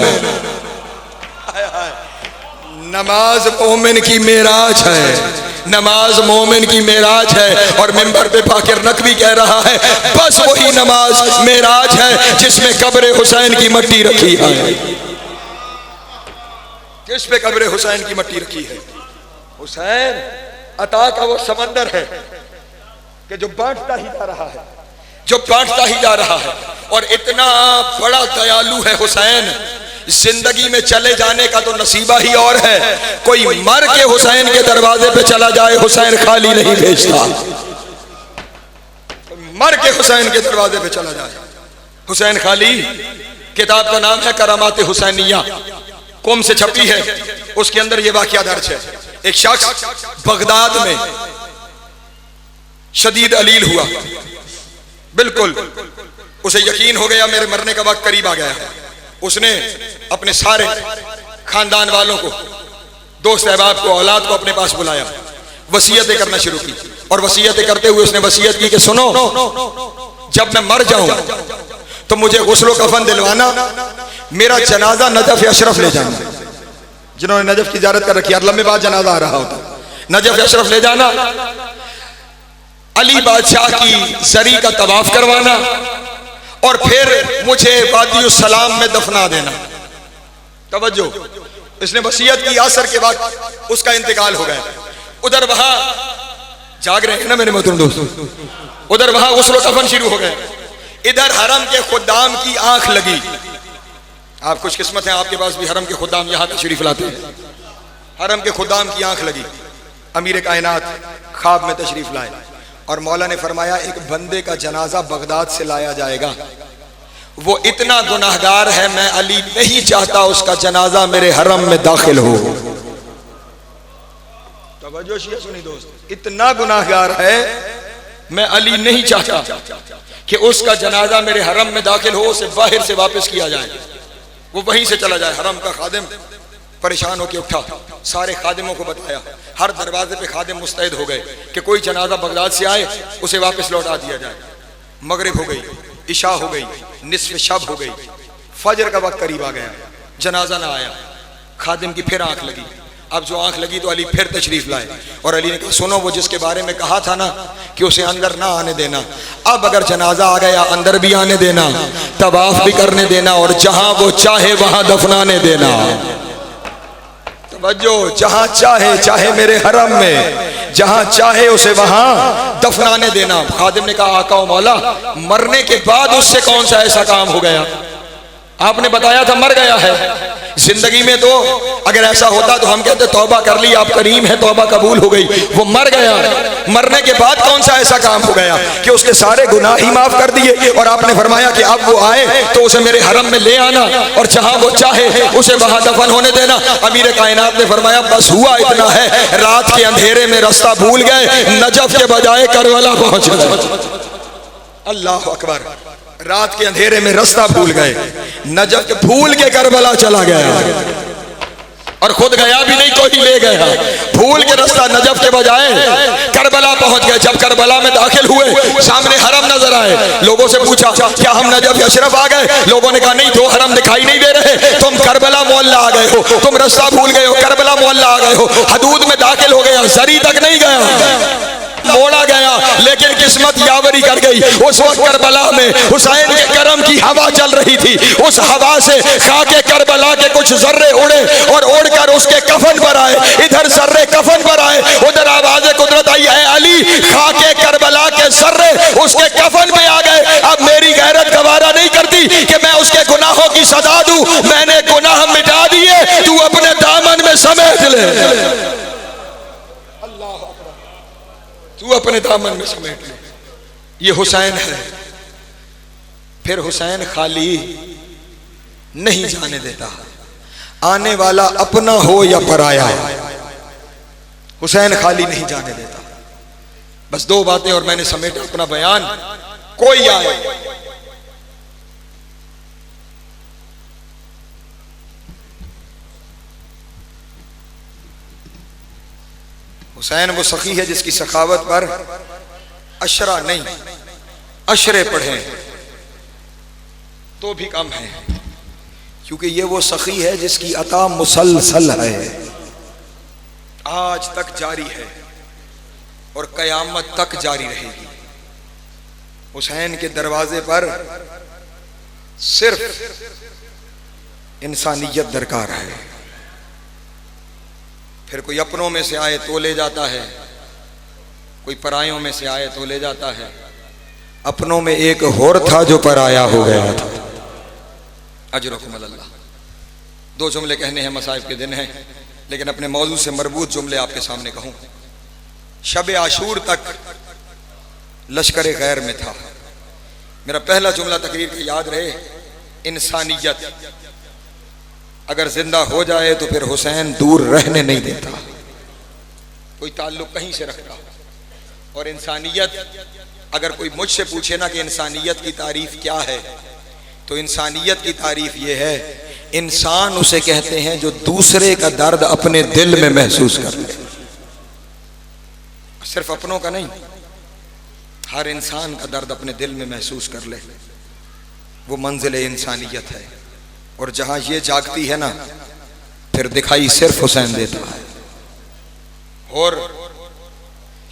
नमाज मोमिन की मेराज है, नमाज मोमिन की मेराज है। और मिंबर पे फाकिर नकवी कह रहा है बस वही नमाज मेराज है जिसमें कब्र हुसैन की मट्टी रखी है। किस पे कब्र हुसैन की मट्टी रखी है? हुसैन अता का वो समंदर है कि जो बांटता ही जा रहा है, जो बांटता ही जा रहा है, और इतना बड़ा दयालु है हुसैन। जिंदगी में चले जाने का तो नसीबा ही और है, कोई मर के हुसैन के दरवाजे पे चला जाए हुसैन खाली नहीं भेजता। मर के हुसैन के दरवाजे पे चला जाए हुसैन खाली। किताब का नाम है करामात हुसैनिया, कौम से छपी है, उसके अंदर ये वाकया दर्ज है। एक शख्स बगदाद में शदीद अलील हुआ, बिल्कुल उसे यकीन हो गया मेरे मरने का वक्त करीब आ गया है। उसने अपने सारे खानदान वालों को, दोस्त अहबाब को, औलाद को अपने पास बुलाया, वसीयतें करना शुरू की। और वसीयतें करते हुए उसने वसीयत की कि सुनो, जब मैं मर जाऊं तो मुझे गुस्ल कफन दिलवाना, मेरा जनाजा नजफ अशरफ ले जाना। जिन्होंने नजफ की ज़ियारत कर रखी है, लंबे बाद जनाजा आ रहा होता, नजफ अशरफ ले जाना, अली बादशाह की जरी का तवाफ करवाना, और फिर मुझे वादी सलाम में दफना देना। तवज्जो, इसने वसीयत की, असर के बाद उसका इंतकाल हो गया। उधर वहां जाग रहे हैं ना मेरे मोहतरम दोस्त, उधर वहां गुस्ल कफन शुरू हो गए। इधर हरम के खुदाम की आंख लगी। आप खुश किस्मत हैं, आपके पास भी हरम के खुदाम यहां तशरीफ लाते हैं। हरम के खुदाम की आंख लगी, अमीर कायनात ख्वाब में तशरीफ लाए, और मौला ने फरमाया एक बंदे का जनाजा बगदाद से लाया जाएगा, वो इतना गुनाहगार है, मैं अली नहीं चाहता उसका जनाजा मेरे हरम में दाखिल हो। तवज्जो शिया सुनी दोस्त, इतना गुनाहगार है, मैं अली नहीं चाहता कि उसका जनाजा मेरे हरम में दाखिल हो, उसे बाहर से वापस किया जाए, वो वहीं से चला जाए। हरम का खादिम परेशान होकर उठा, सारे खादिमों को बताया, हर दरवाजे पे खादिम मुस्तैद हो गए कि कोई जनाजा बगदाद से आए उसे वापस लौटा दिया जाए। मगरिब हो गई, इशा हो गई, निस्फ शब हो गई, फजर का वक्त करीब आ गया, जनाजा ना आया। खादिम की फिर आंख लगी। अब जो आंख लगी तो अली फिर तशरीफ लाए, और अली ने कहा सुनो, वो जिसके बारे में कहा था ना कि उसे अंदर ना आने देना, अब अगर जनाजा आ गया अंदर भी आने देना, तवाफ भी करने देना, और जहां वो चाहे वहां दफनाने देना। तवज्जो, जहां चाहे, चाहे मेरे हरम में, जहां चाहे उसे वहां दफनाने देना। खादिम ने कहा आका ओ मौला, मरने के बाद उससे कौन सा ऐसा काम हो गया? आपने बताया था मर गया है। जिंदगी में तो अगर ऐसा होता तो हम कहते तौबा कर ली, आप करीम है, तौबा कबूल हो गई। वो मर गया, मरने के बाद कौन सा ऐसा काम हो गया कि उसके सारे गुनाह ही माफ कर दिए, और आपने फरमाया कि अब वो आए तो उसे मेरे हरम में ले आना, और जहां वो चाहे उसे वहां दफन होने देना। अमीर कायनात ने फरमाया बस हुआ इतना है, रात के अंधेरे में रास्ता भूल गए, नजफ के बजाय करबला पहुंच गए। अल्लाह अकबर, रात के अंधेरे में रास्ता भूल गए, नजफ के भूल के करबला चला गया, और खुद गया भी नहीं, कोई ले गया। भूल के रास्ता नजफ के बजाय करबला पहुंच गए। जब करबला में दाखिल हुए, सामने हरम नजर आए। लोगों से पूछा क्या हम नजफ अशरफ आ गए? लोगों ने कहा नहीं, दो हरम दिखाई नहीं दे रहे, तुम करबला मोहल्ला आ गए हो, तुम रास्ता भूल गए हो, करबला मोहल्ला आ गए हो। हदूद में दाखिल हो गया, जरी तक नहीं गया, मोड़ा गया, लेकिन किस्मत यावरी कर गई। उस वक्त करबला में हुसैन के करम की हवा चल रही थी। उस हवा से खाके करबला के कुछ जर्रे उड़े, और उड़कर उसके कफन पर आए। इधर जर्रे कफन पर आए, उधर आवाज़े कुदरत आई है अली, खाके करबला के जर्रे उसके कफन पे आ गए। अब मेरी गैरत गवारा नहीं करती चाहती कि मैं उसके गुनाहों की सजा दूं, मैंने गुनाह मिटा दिए, तू अपने दामन में समेट ले, तू अपने दामन में समेट ले। ये हुसैन है। फिर हुसैन खाली नहीं जाने देता, आने वाला अपना हो या पराया, हुसैन खाली नहीं जाने देता। बस दो बातें और मैंने समेटा अपना बयान। कोई आए, हुसैन वो सखी है जिसकी सखावत पर अशरा नहीं, अशरे पढ़े तो भी कम है, क्योंकि ये वो सखी है जिसकी अता मुसलसल है, आज तक जारी है और कयामत तक जारी रहेगी। हुसैन के दरवाजे पर सिर्फ इंसानियत दरकार है। फिर कोई अपनों में से आए तो ले जाता है, कोई परायों में से आए तो ले जाता है। अपनों में एक होर था जो पराया हो गया था। अजरकुम अल्लाह। दो जुमले कहने हैं, मसाइब के दिन हैं, लेकिन अपने मौजू से मरबूत जुमले आपके सामने कहूं। शब आशूर तक लश्कर गैर में था। मेरा पहला जुमला तकरीर का याद रहे, इंसानियत अगर जिंदा हो जाए तो फिर हुसैन दूर रहने नहीं देता, कोई ताल्लुक कहीं से रखता। और इंसानियत, अगर कोई मुझसे पूछे ना कि इंसानियत की तारीफ क्या है, तो इंसानियत की तारीफ ये है, इंसान उसे कहते हैं जो दूसरे का दर्द अपने दिल में महसूस कर ले। सिर्फ अपनों का नहीं, हर इंसान का दर्द अपने दिल में महसूस कर ले, वो मंजिल इंसानियत है। और जहां ये जागती है ना, फिर दिखाई सिर्फ हुसैन देता है। और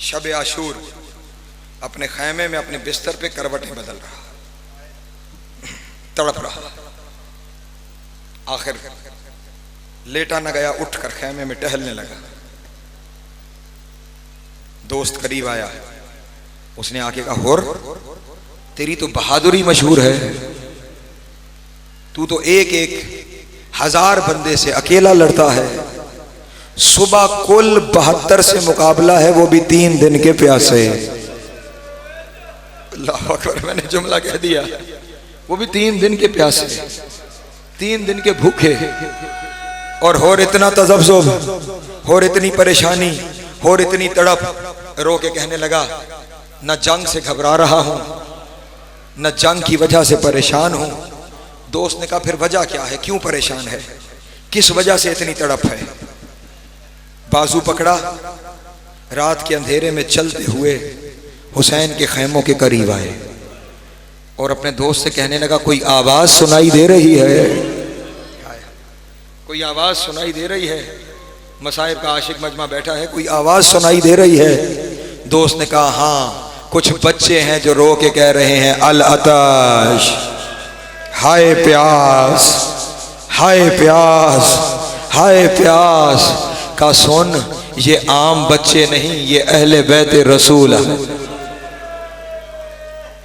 शब आशूर अपने खैमे में अपने बिस्तर पे करवटें बदल रहा, तड़प रहा। आखिर लेटा न गया, उठकर खैमे में टहलने लगा। दोस्त करीब आया, उसने आके कहा, होर तेरी तो बहादुरी मशहूर है, तू तो एक एक हजार बंदे से अकेला लड़ता है, सुबह कुल 72 से मुकाबला है, वो भी 3 दिन के प्यासे। अल्लाह अकबर, मैंने जुमला कह दिया, वो भी 3 दिन के प्यासे, 3 दिन के भूखे। और होर इतना तजब्जुब, होर इतनी परेशानी, होर इतनी तड़प। रो के कहने लगा, न जंग से घबरा रहा हूं, न जंग की वजह से परेशान हूं। दोस्त ने कहा, फिर वजह क्या है, क्यों परेशान है, किस वजह से इतनी तड़प है? बाजू पकड़ा, रात के अंधेरे में चलते हुए हुसैन के खैमों के करीब आए और अपने दोस्त से कहने लगा, कोई आवाज सुनाई दे रही है, कोई आवाज सुनाई दे रही है। मसाइब का आशिक मजमा बैठा है, कोई आवाज सुनाई दे रही है। दोस्त ने कहा, हाँ, कुछ बच्चे हैं जो रो के कह रहे हैं, अल अताश, हाय प्यास, हाय प्यास, हाय प्यास। का सुन, ये आम बच्चे नहीं, ये अहले बैत रसूल है,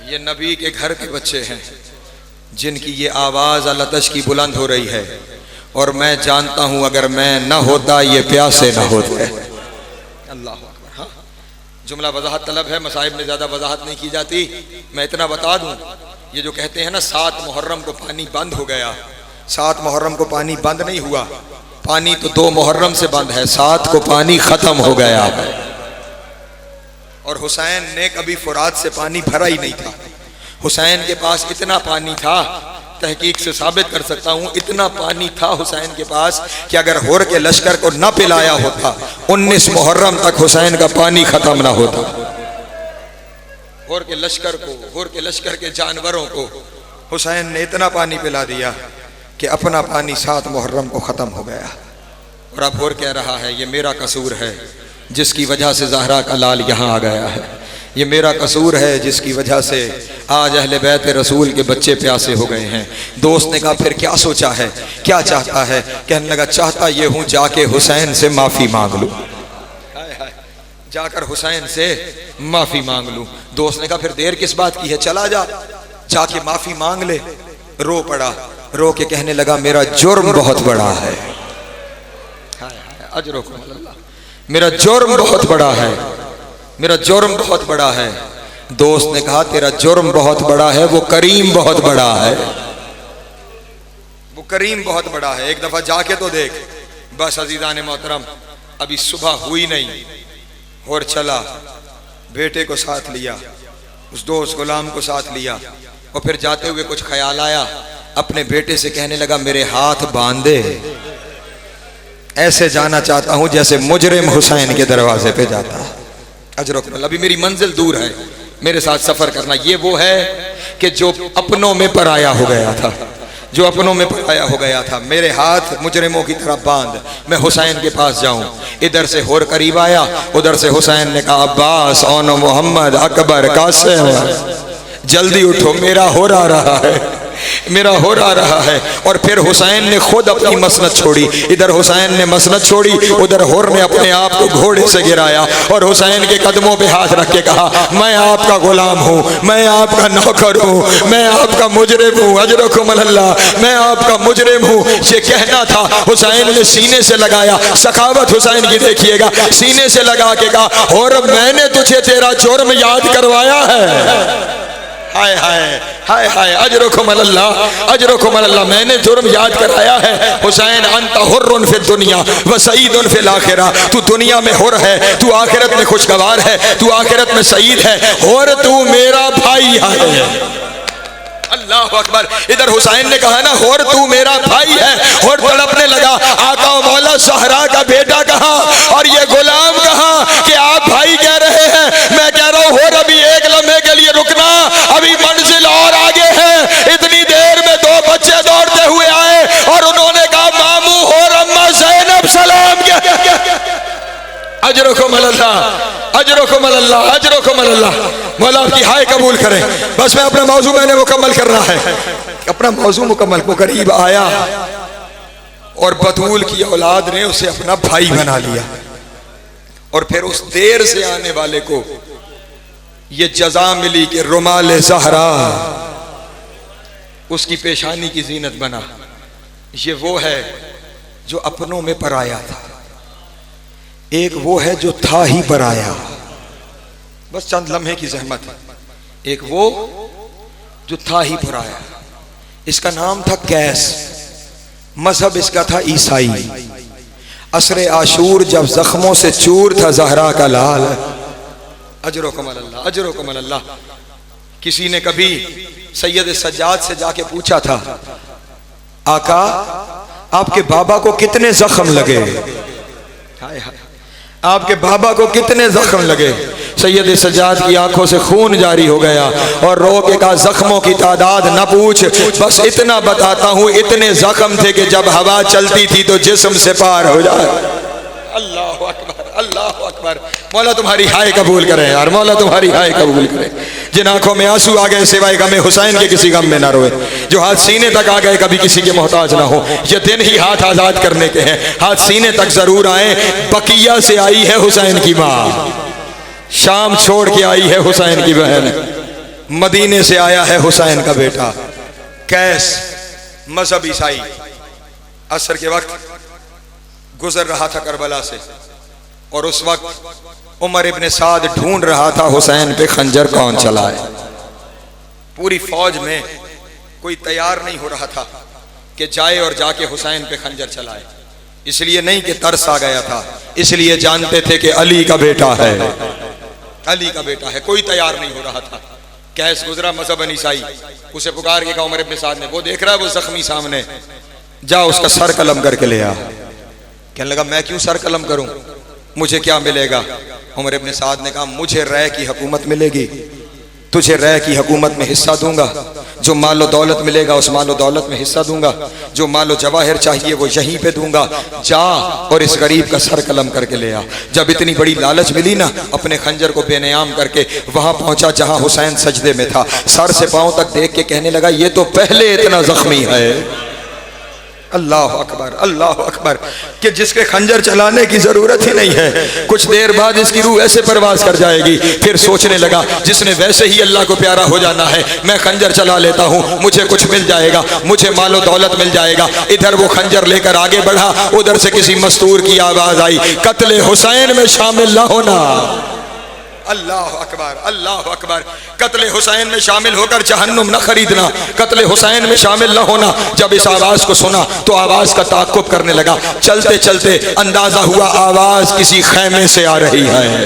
ये नबी के घर के बच्चे हैं, जिनकी ये आवाज अल-अतश की बुलंद हो रही है। और मैं जानता हूं अगर मैं न होता ये प्यासे न होते। अल्लाह अकबर। हाँ, जुमला वजाहत तलब है, मसाइब में ज्यादा वजाहत नहीं की जाती। मैं इतना बता दूं, ये जो कहते हैं ना 7 मुहर्रम को पानी बंद हो गया, 7 मुहर्रम को पानी बंद नहीं हुआ, पानी तो 2 मुहर्रम से बंद है, 7 को पानी खत्म हो गया। और हुसैन ने कभी फुरात से पानी भरा ही नहीं था। हुसैन के पास इतना पानी था, तहकीक से साबित कर सकता हूं, इतना पानी था हुसैन के पास कि अगर होर के लश्कर को न पिलाया होता, 19 मुहर्रम तक हुसैन का पानी खत्म ना होता। होर के लश्कर को, होर के लश्कर के जानवरों को हुसैन ने इतना पानी पिला दिया कि अपना पानी 7 मुहर्रम को ख़त्म हो गया। और अब होर कह रहा है, ये मेरा कसूर है जिसकी वजह से ज़हरा का लाल यहाँ आ गया है, ये मेरा कसूर है जिसकी वजह से आज अहले बैत रसूल के बच्चे प्यासे हो गए हैं। दोस्त ने कहा, फिर क्या सोचा है, क्या चाहता है? कहने लगा, चाहता ये हूँ जाके हुसैन से माफ़ी मांग लूँ, जाकर हुसैन से माफ़ी मांग लूँ। दोस्त ने कहा, फिर देर किस बात की है, चला जा, जाके माफ़ी मांग ले। रो पड़ा, रो के कहने लगा मेरा जुर्म बहुत बड़ा है। अजरकुम अल्लाह, मेरा जुर्म बहुत बड़ा है, मेरा जुर्म बहुत बड़ा है। दोस्त ने कहा तेरा जुर्म बहुत बड़ा है, वो करीम बहुत बड़ा है, वो करीम बहुत बड़ा है, एक दफा जाके तो देख। बस अजीज़ान मोहतरम, अभी सुबह हुई नहीं और चला, बेटे को साथ लिया, उस दोस्त गुलाम को साथ लिया, और फिर जाते हुए कुछ ख्याल आया, अपने बेटे से कहने लगा मेरे हाथ बांधे, ऐसे जाना चाहता हूं जैसे मुजरिम हुसैन के दरवाजे पे जाता है। अजरकुम, अभी मेरी मंजिल दूर है, मेरे साथ सफर करना। ये वो है कि जो अपनों में पराया हो गया था, जो अपनों में पराया हो गया था। मेरे हाथ मुजरिमों की तरह बांध, मैं हुसैन के पास जाऊं। इधर से होर करीब आया, उधर से हुसैन ने कहा अब्बास ओनो मोहम्मद अकबर कासिम, जल्दी उठो, मेरा होर आ रहा है, मेरा होर आ रहा है। और फिर हुसैन ने खुद अपनी मसनद छोड़ी, इधर हुसैन ने मसनद छोड़ी, उधर होर ने अपने आप को घोड़े से गिराया और हुसैन के कदमों पे हाथ रख के कहा मैं आपका गुलाम हूँ, मैं आपका नौकर हूँ, मैं आपका मुजरिम हूँ। अजरकुम अल्लाह, मैं आपका मुजरिम हूँ। ये कहना था, हुसैन ने सीने से लगाया, सखावत हुसैन की देखिएगा, सीने से लगा के कहा और मैंने तुझे तेरा जुर्म याद करवाया है। हाय हाय हाय हाय, अजरकुम अल्लाह, अजरकुम अल्लाह, मैंने जुर्म याद कराया है। हुसैन अंता हुर्रुन फिद दुनिया व सईदुन फिल आखिरा, तू दुनिया में हुर है, तू आखिरत में खुशगवार है, तू आखिरत में सईद है, और तू मेरा भाई है। अल्लाह अकबर। इधर हुसैन ने कहा ना और तू मेरा भाई है, और तड़पने लगा। आका मौला सहरा का बेटा कहा और ये गुलाम कहा कि आप भाई कह रहे हैं, मैं कह रहा हूँ और अभी एक लम्हे के लिए रुकना, अभी मंजिल और आगे है। इतनी देर में दो बच्चे दौड़ते हुए आए और उन्होंने कहा मामू और अम्मा ज़ैनब सलाम के। अजरकुम अल्लाह, अजरकुम अल्लाह, अजरकुम अल्लाह। मौला आपकी हाय कबूल करें। बस मैं अपना मौजू मैंने मुकम्मल करना है, अपना मौजू मुकम्मल को करीब आया और बतूल की औलाद ने उसे अपना भाई बना लिया, और फिर उस देर से आने वाले को ये जजा मिली कि रुमाल ज़हरा उसकी पेशानी की जीनत बना। ये वो है जो अपनों में पराया था, एक वो है जो था ही पराया, बस चंद लम्हे की जहमत है। एक वो जो था ही पराया, इसका नाम था कैस, मजहब इसका था ईसाई। असरे आशूर जब जख्मों से चूर था ज़हरा का लाल। अजरकुम अल्लाह, अजरकुम अल्लाह। किसी ने कभी सैयद सज्जाद से जाके पूछा था आका आपके बाबा को कितने जख्म लगे, हाय हाय, आपके बाबा को कितने जख्म लगे। सैयद सज्जाद की आंखों से खून जारी हो गया और रो के कहा जख्मों की तादाद न पूछ, बस इतना बताता हूँ इतने जख्म थे कि जब हवा चलती थी तो जिस्म से पार हो जाए। अल्लाह अकबर, अल्लाह अकबर। मौला तुम्हारी हाय कबूल करें यार, मौला तुम्हारी हाय कबूल करें। जिन आंखों में आंसू आ गए सिवाय गम हुसैन के किसी गम में ना रोए, जो हाथ सीने तक आ गए कभी किसी के मोहताज ना हो। ये दिन ही हाथ आजाद करने के हैं, हाथ सीने तक जरूर आए। बकिया से आई है हुसैन की माँ, शाम छोड़ के आई है हुसैन की बहन, मदीने से आया है हुसैन का बेटा कैस, मजहब ईसाई। असर के वक्त गुजर रहा था करबला से, और उस वक्त उमर इब्ने साद ढूंढ रहा था हुसैन पे खंजर कौन चलाए। पूरी फौज में कोई तैयार नहीं हो रहा था कि जाए और जाके हुसैन पे खंजर चलाए। इसलिए नहीं कि तरस आ गया था, इसलिए जानते थे कि अली का बेटा है, अली का बेटा है। कोई तैयार नहीं हो रहा था। कैस गुजरा मजहब ईसाई, उसे पुकार के कहा उमर इब्ने साद ने, वो देख रहा है वो जख्मी सामने, जा उसका सर कलम करके ले आ। कहने लगा मैं क्यों सर कलम करूं, मुझे क्या मिलेगा। उमर इब्ने साद ने कहा मुझे रय की हुकूमत मिलेगी, तुझे रय की हुकूमत में हिस्सा दूंगा, जो मालो दौलत मिलेगा उस मालो दौलत में हिस्सा दूंगा, जो मालो जवाहिर चाहिए वो यहीं पे दूंगा, जा और इस गरीब का सर कलम करके ले आ। जब इतनी बड़ी लालच मिली ना, अपने खंजर को बेनियाम करके वहां पहुंचा जहां हुसैन सजदे में था, सर से पांव तक देख के कहने लगा ये तो पहले इतना जख्मी है, अल्लाह अकबर, अल्लाह अकबर, कि जिसके खंजर चलाने की जरूरत ही नहीं है, कुछ देर बाद इसकी रूह ऐसे परवाज कर जाएगी। फिर सोचने लगा जिसने वैसे ही अल्लाह को प्यारा हो जाना है, मैं खंजर चला लेता हूँ, मुझे कुछ मिल जाएगा, मुझे मालो दौलत मिल जाएगा। इधर वो खंजर लेकर आगे बढ़ा, उधर से किसी मस्तूर की आवाज आई, कत्ले हुसैन में शामिल ना होना। अल्लाह अकबर, अल्लाह अकबर, कत्ले हुसैन में शामिल होकर जहन्नुम न खरीदना, कत्ले हुसैन में शामिल न होना। जब इस आवाज को सुना तो आवाज का ताक़ुब करने लगा। चलते चलते अंदाजा हुआ आवाज किसी खैमे से आ रही है।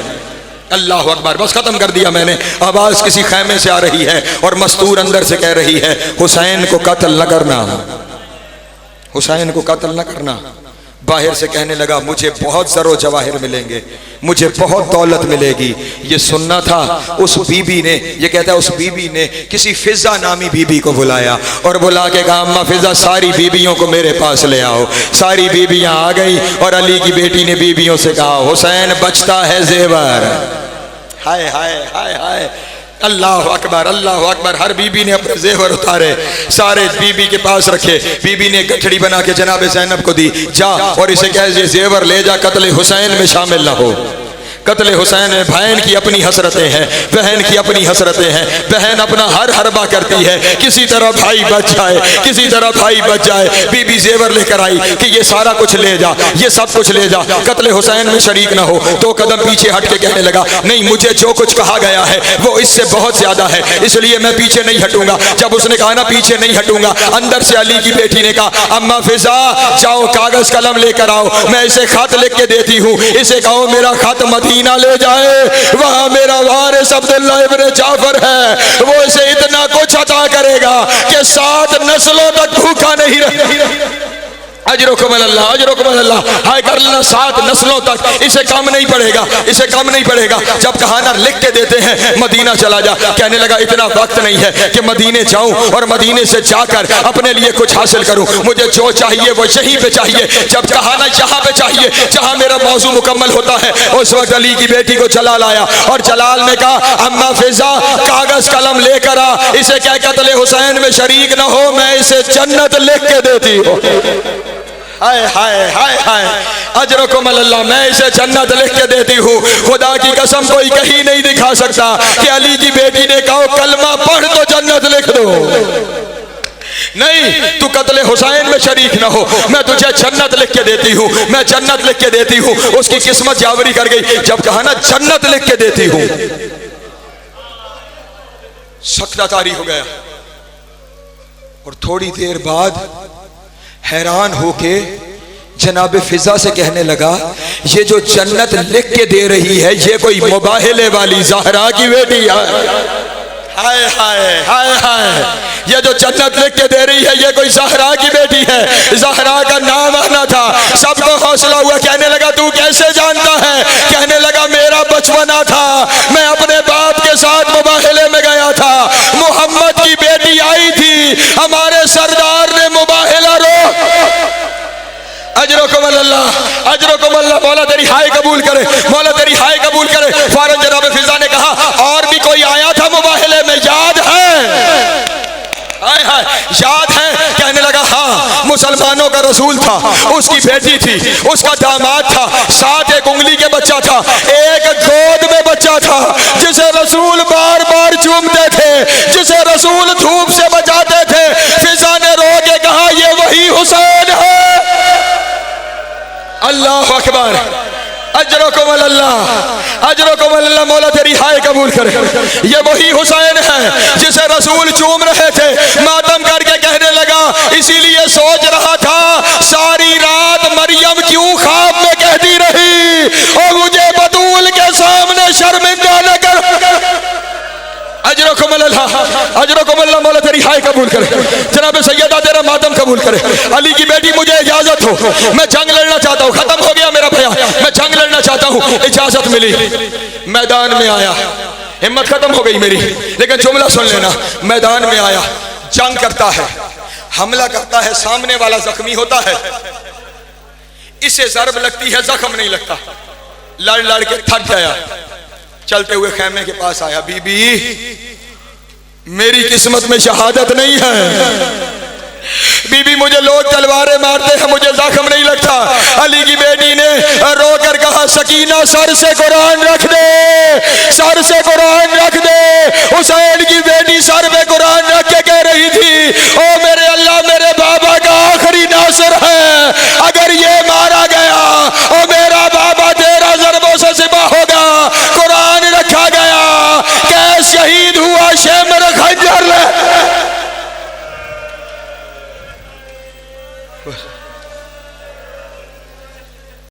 अल्लाह अकबर, बस खत्म कर दिया मैंने। आवाज किसी खैमे से आ रही है और मस्तूर अंदर से कह रही है, हुसैन को कत्ल न करना, हुसैन को कत्ल न करना। बाहर से कहने लगा, मुझे बहुत ज़रो जवाहिर मिलेंगे, मुझे बहुत दौलत मिलेगी। ये सुनना था उस बीबी ने, ये कहता है उस बीबी ने किसी फिजा नामी बीबी को बुलाया और बुला के कहा, अम्मा फिजा सारी बीबियों को मेरे पास ले आओ। सारी बीबियां आ गई और अली की बेटी ने बीबियों से कहा, हुसैन बचता है जेवर। हाय हाय हाय हाय, अल्लाह अकबर, अल्लाह अकबर। हर बीबी ने अपने जेवर उतारे, सारे बीबी के पास रखे। बीबी ने गठड़ी बना के जनाब ज़ैनब को दी, जा और इसे कह ये जेवर ले जा, कत्ले हुसैन में शामिल ना हो। कत्ले हुसैन में बहन की अपनी हसरतें हैं, बहन की अपनी हसरतें हैं। बहन अपना हर हरबा करती है, किसी तरह भाई बच जाए, किसी तरह भाई बच जाए। बीबी जेवर लेकर आई कि ये सारा कुछ ले जा, ये सब कुछ ले जा, कत्ले हुसैन में शरीक ना हो। तो कदम पीछे हट के कहने लगा, नहीं, मुझे जो कुछ कहा गया है वो इससे बहुत ज्यादा है, इसलिए मैं पीछे नहीं हटूंगा। जब उसने कहा ना पीछे नहीं हटूंगा, अंदर से अली की बेटी ने कहा, अम्मा फिजा जाओ कागज कलम लेकर आओ, मैं इसे खत लिख के देती हूँ। इसे कहो मेरा खत मदीना ले जाए, वहां मेरा वारिस अब्दुल्ला इब्न जाफर है, वो इसे इतना कुछ अता करेगा कि 7 नस्लों तक भूखा नहीं रहेगा। अजरुकुम अल्लाह, अजरुकुम अल्लाह, हाय कर लेना 7 नस्लों तक इसे कम नहीं पड़ेगा, इसे कम नहीं पड़ेगा। जब कहा ना लिख के देते हैं मदीना चला जा, कहने लगा इतना वक्त नहीं है कि मदीने जाऊं और मदीने से जाकर अपने लिए कुछ हासिल करूं, मुझे जो चाहिए वो यहीं पे चाहिए। जब कहा ना यहाँ पे चाहिए जहां मेरा मौजू मुकम्मल होता है, उस वक्त अली की बेटी को जलाल आया और जलाल ने कहा, अम्मा फिजा कागज कलम लेकर आ, इसे क्या कत्ले हुसैन में शरीक ना हो, मैं इसे जन्नत लिख के देती हूँ। हाय हाय हाय हाय, अजरुकुम अल्लाह, मैं इसे जन्नत लिख के देती हूँ। खुदा की कसम कोई कहीं नहीं दिखा सकता कि अली की बेटी ने कहा कलमा पढ़ तो जन्नत लिख दो। नहीं, तू कत्ले हुसैन में शरीक ना हो, मैं तुझे जन्नत लिख के देती हूँ, मैं जन्नत लिख के देती हूँ। उसकी किस्मत जावरी कर गई। जब कहा ना जन्नत लिख के देती हूँ, सकता तारी हो गया और थोड़ी देर बाद हैरान होके जनाब फिजा से कहने लगा, ये जो जन्नत लिख के दे रही है ये कोई मुबाहिले वाली ज़हरा की बेटी है। हाय हाय हाय हाय, ये जो जन्नत लिख के दे रही है ये कोई ज़हरा की बेटी है। ज़हरा का नाम आना था, सबको हौसला हुआ। कहने लगा तू कैसे जानता है? कहने लगा मेरा बचपना था, मैं अपने बाप के साथ मुबाहिले में गया था, मोहम्मद की बेटी आई थी, हमारे सरदार ने मुबाहिला रोक। अजरुकुम अल्लाह, अजरुकुम अल्लाह, मौला तेरी हाय कबूल करे, मौला तेरी हाय कबूल करे। फौरन जनाब फिजा ने कहा, और भी कोई आया था मुबाहिले में, याद है? हाय हाय, याद है? कहने लगा हाँ, मुसलमानों का रसूल था, उसकी बेटी थी, उसका दामाद था, 7 एक उंगली के बच्चा था, एक गोद में बच्चा था, जिसे रसूल बार बार चूमते थे, जिसे रसूल धूप से बचाते थे। फिजा ने रो के कहा, ये वही हुसैन है। अल्लाह अकबर, अजरुकुम अल्लाह, अजरुकुम अल्लाह, मौला तेरी हाय कबूल करे। ये वही हुसैन है जिसे रसूल चूम रहे थे। मातम करके कहने लगा, इसीलिए सोच रहा था सारी रात मरियम क्यों ख्वाब में कहती रही और मुझे बतूल के सामने शर्मिंदा न कर। अजरुकुम अल्लाह, अजरुकुम अल्लाह, मौला तेरी हाय कबूल करे। जनाब सैयदा तेरा मातम कबूल करे। अली की बेटी मुझे इजाजत हो, मैं जंग लड़ना चाहता हूँ, खत्म हो गया मेरा भया, मैं जंग लड़ना चाहता हूँ, इजाजत मिली। मैदान में आया, हिम्मत खत्म हो गई मेरी, लेकिन जुमला सुन लेना। मैदान में आया, जंग करता है, हमला करता है, सामने वाला जख्मी होता है, इसे जरब लगती है, जख्म नहीं लगता, लड़ लड़ के थक गया, चलते हुए खैमे के पास आया, बीबी मेरी किस्मत में शहादत नहीं है, बीबी मुझे लोग तलवारें मारते हैं, मुझे जख्म नहीं लगता। अली की बेटी ने रोकर कहा सकीना सर से कुरान रख दे, सर से कुरान रख दे। हुसैन की बेटी सर पे कुरान रख के कह रही थी, ओ मेरे अल्लाह मेरे बाबा का आखिरी नासर है, अगर ये मारा गया और मेरा बाबा 13 ज़रबों से सिपा होगा। कुरान रखा गया, कैसे शहीद हुआ शेमर खंजर ले।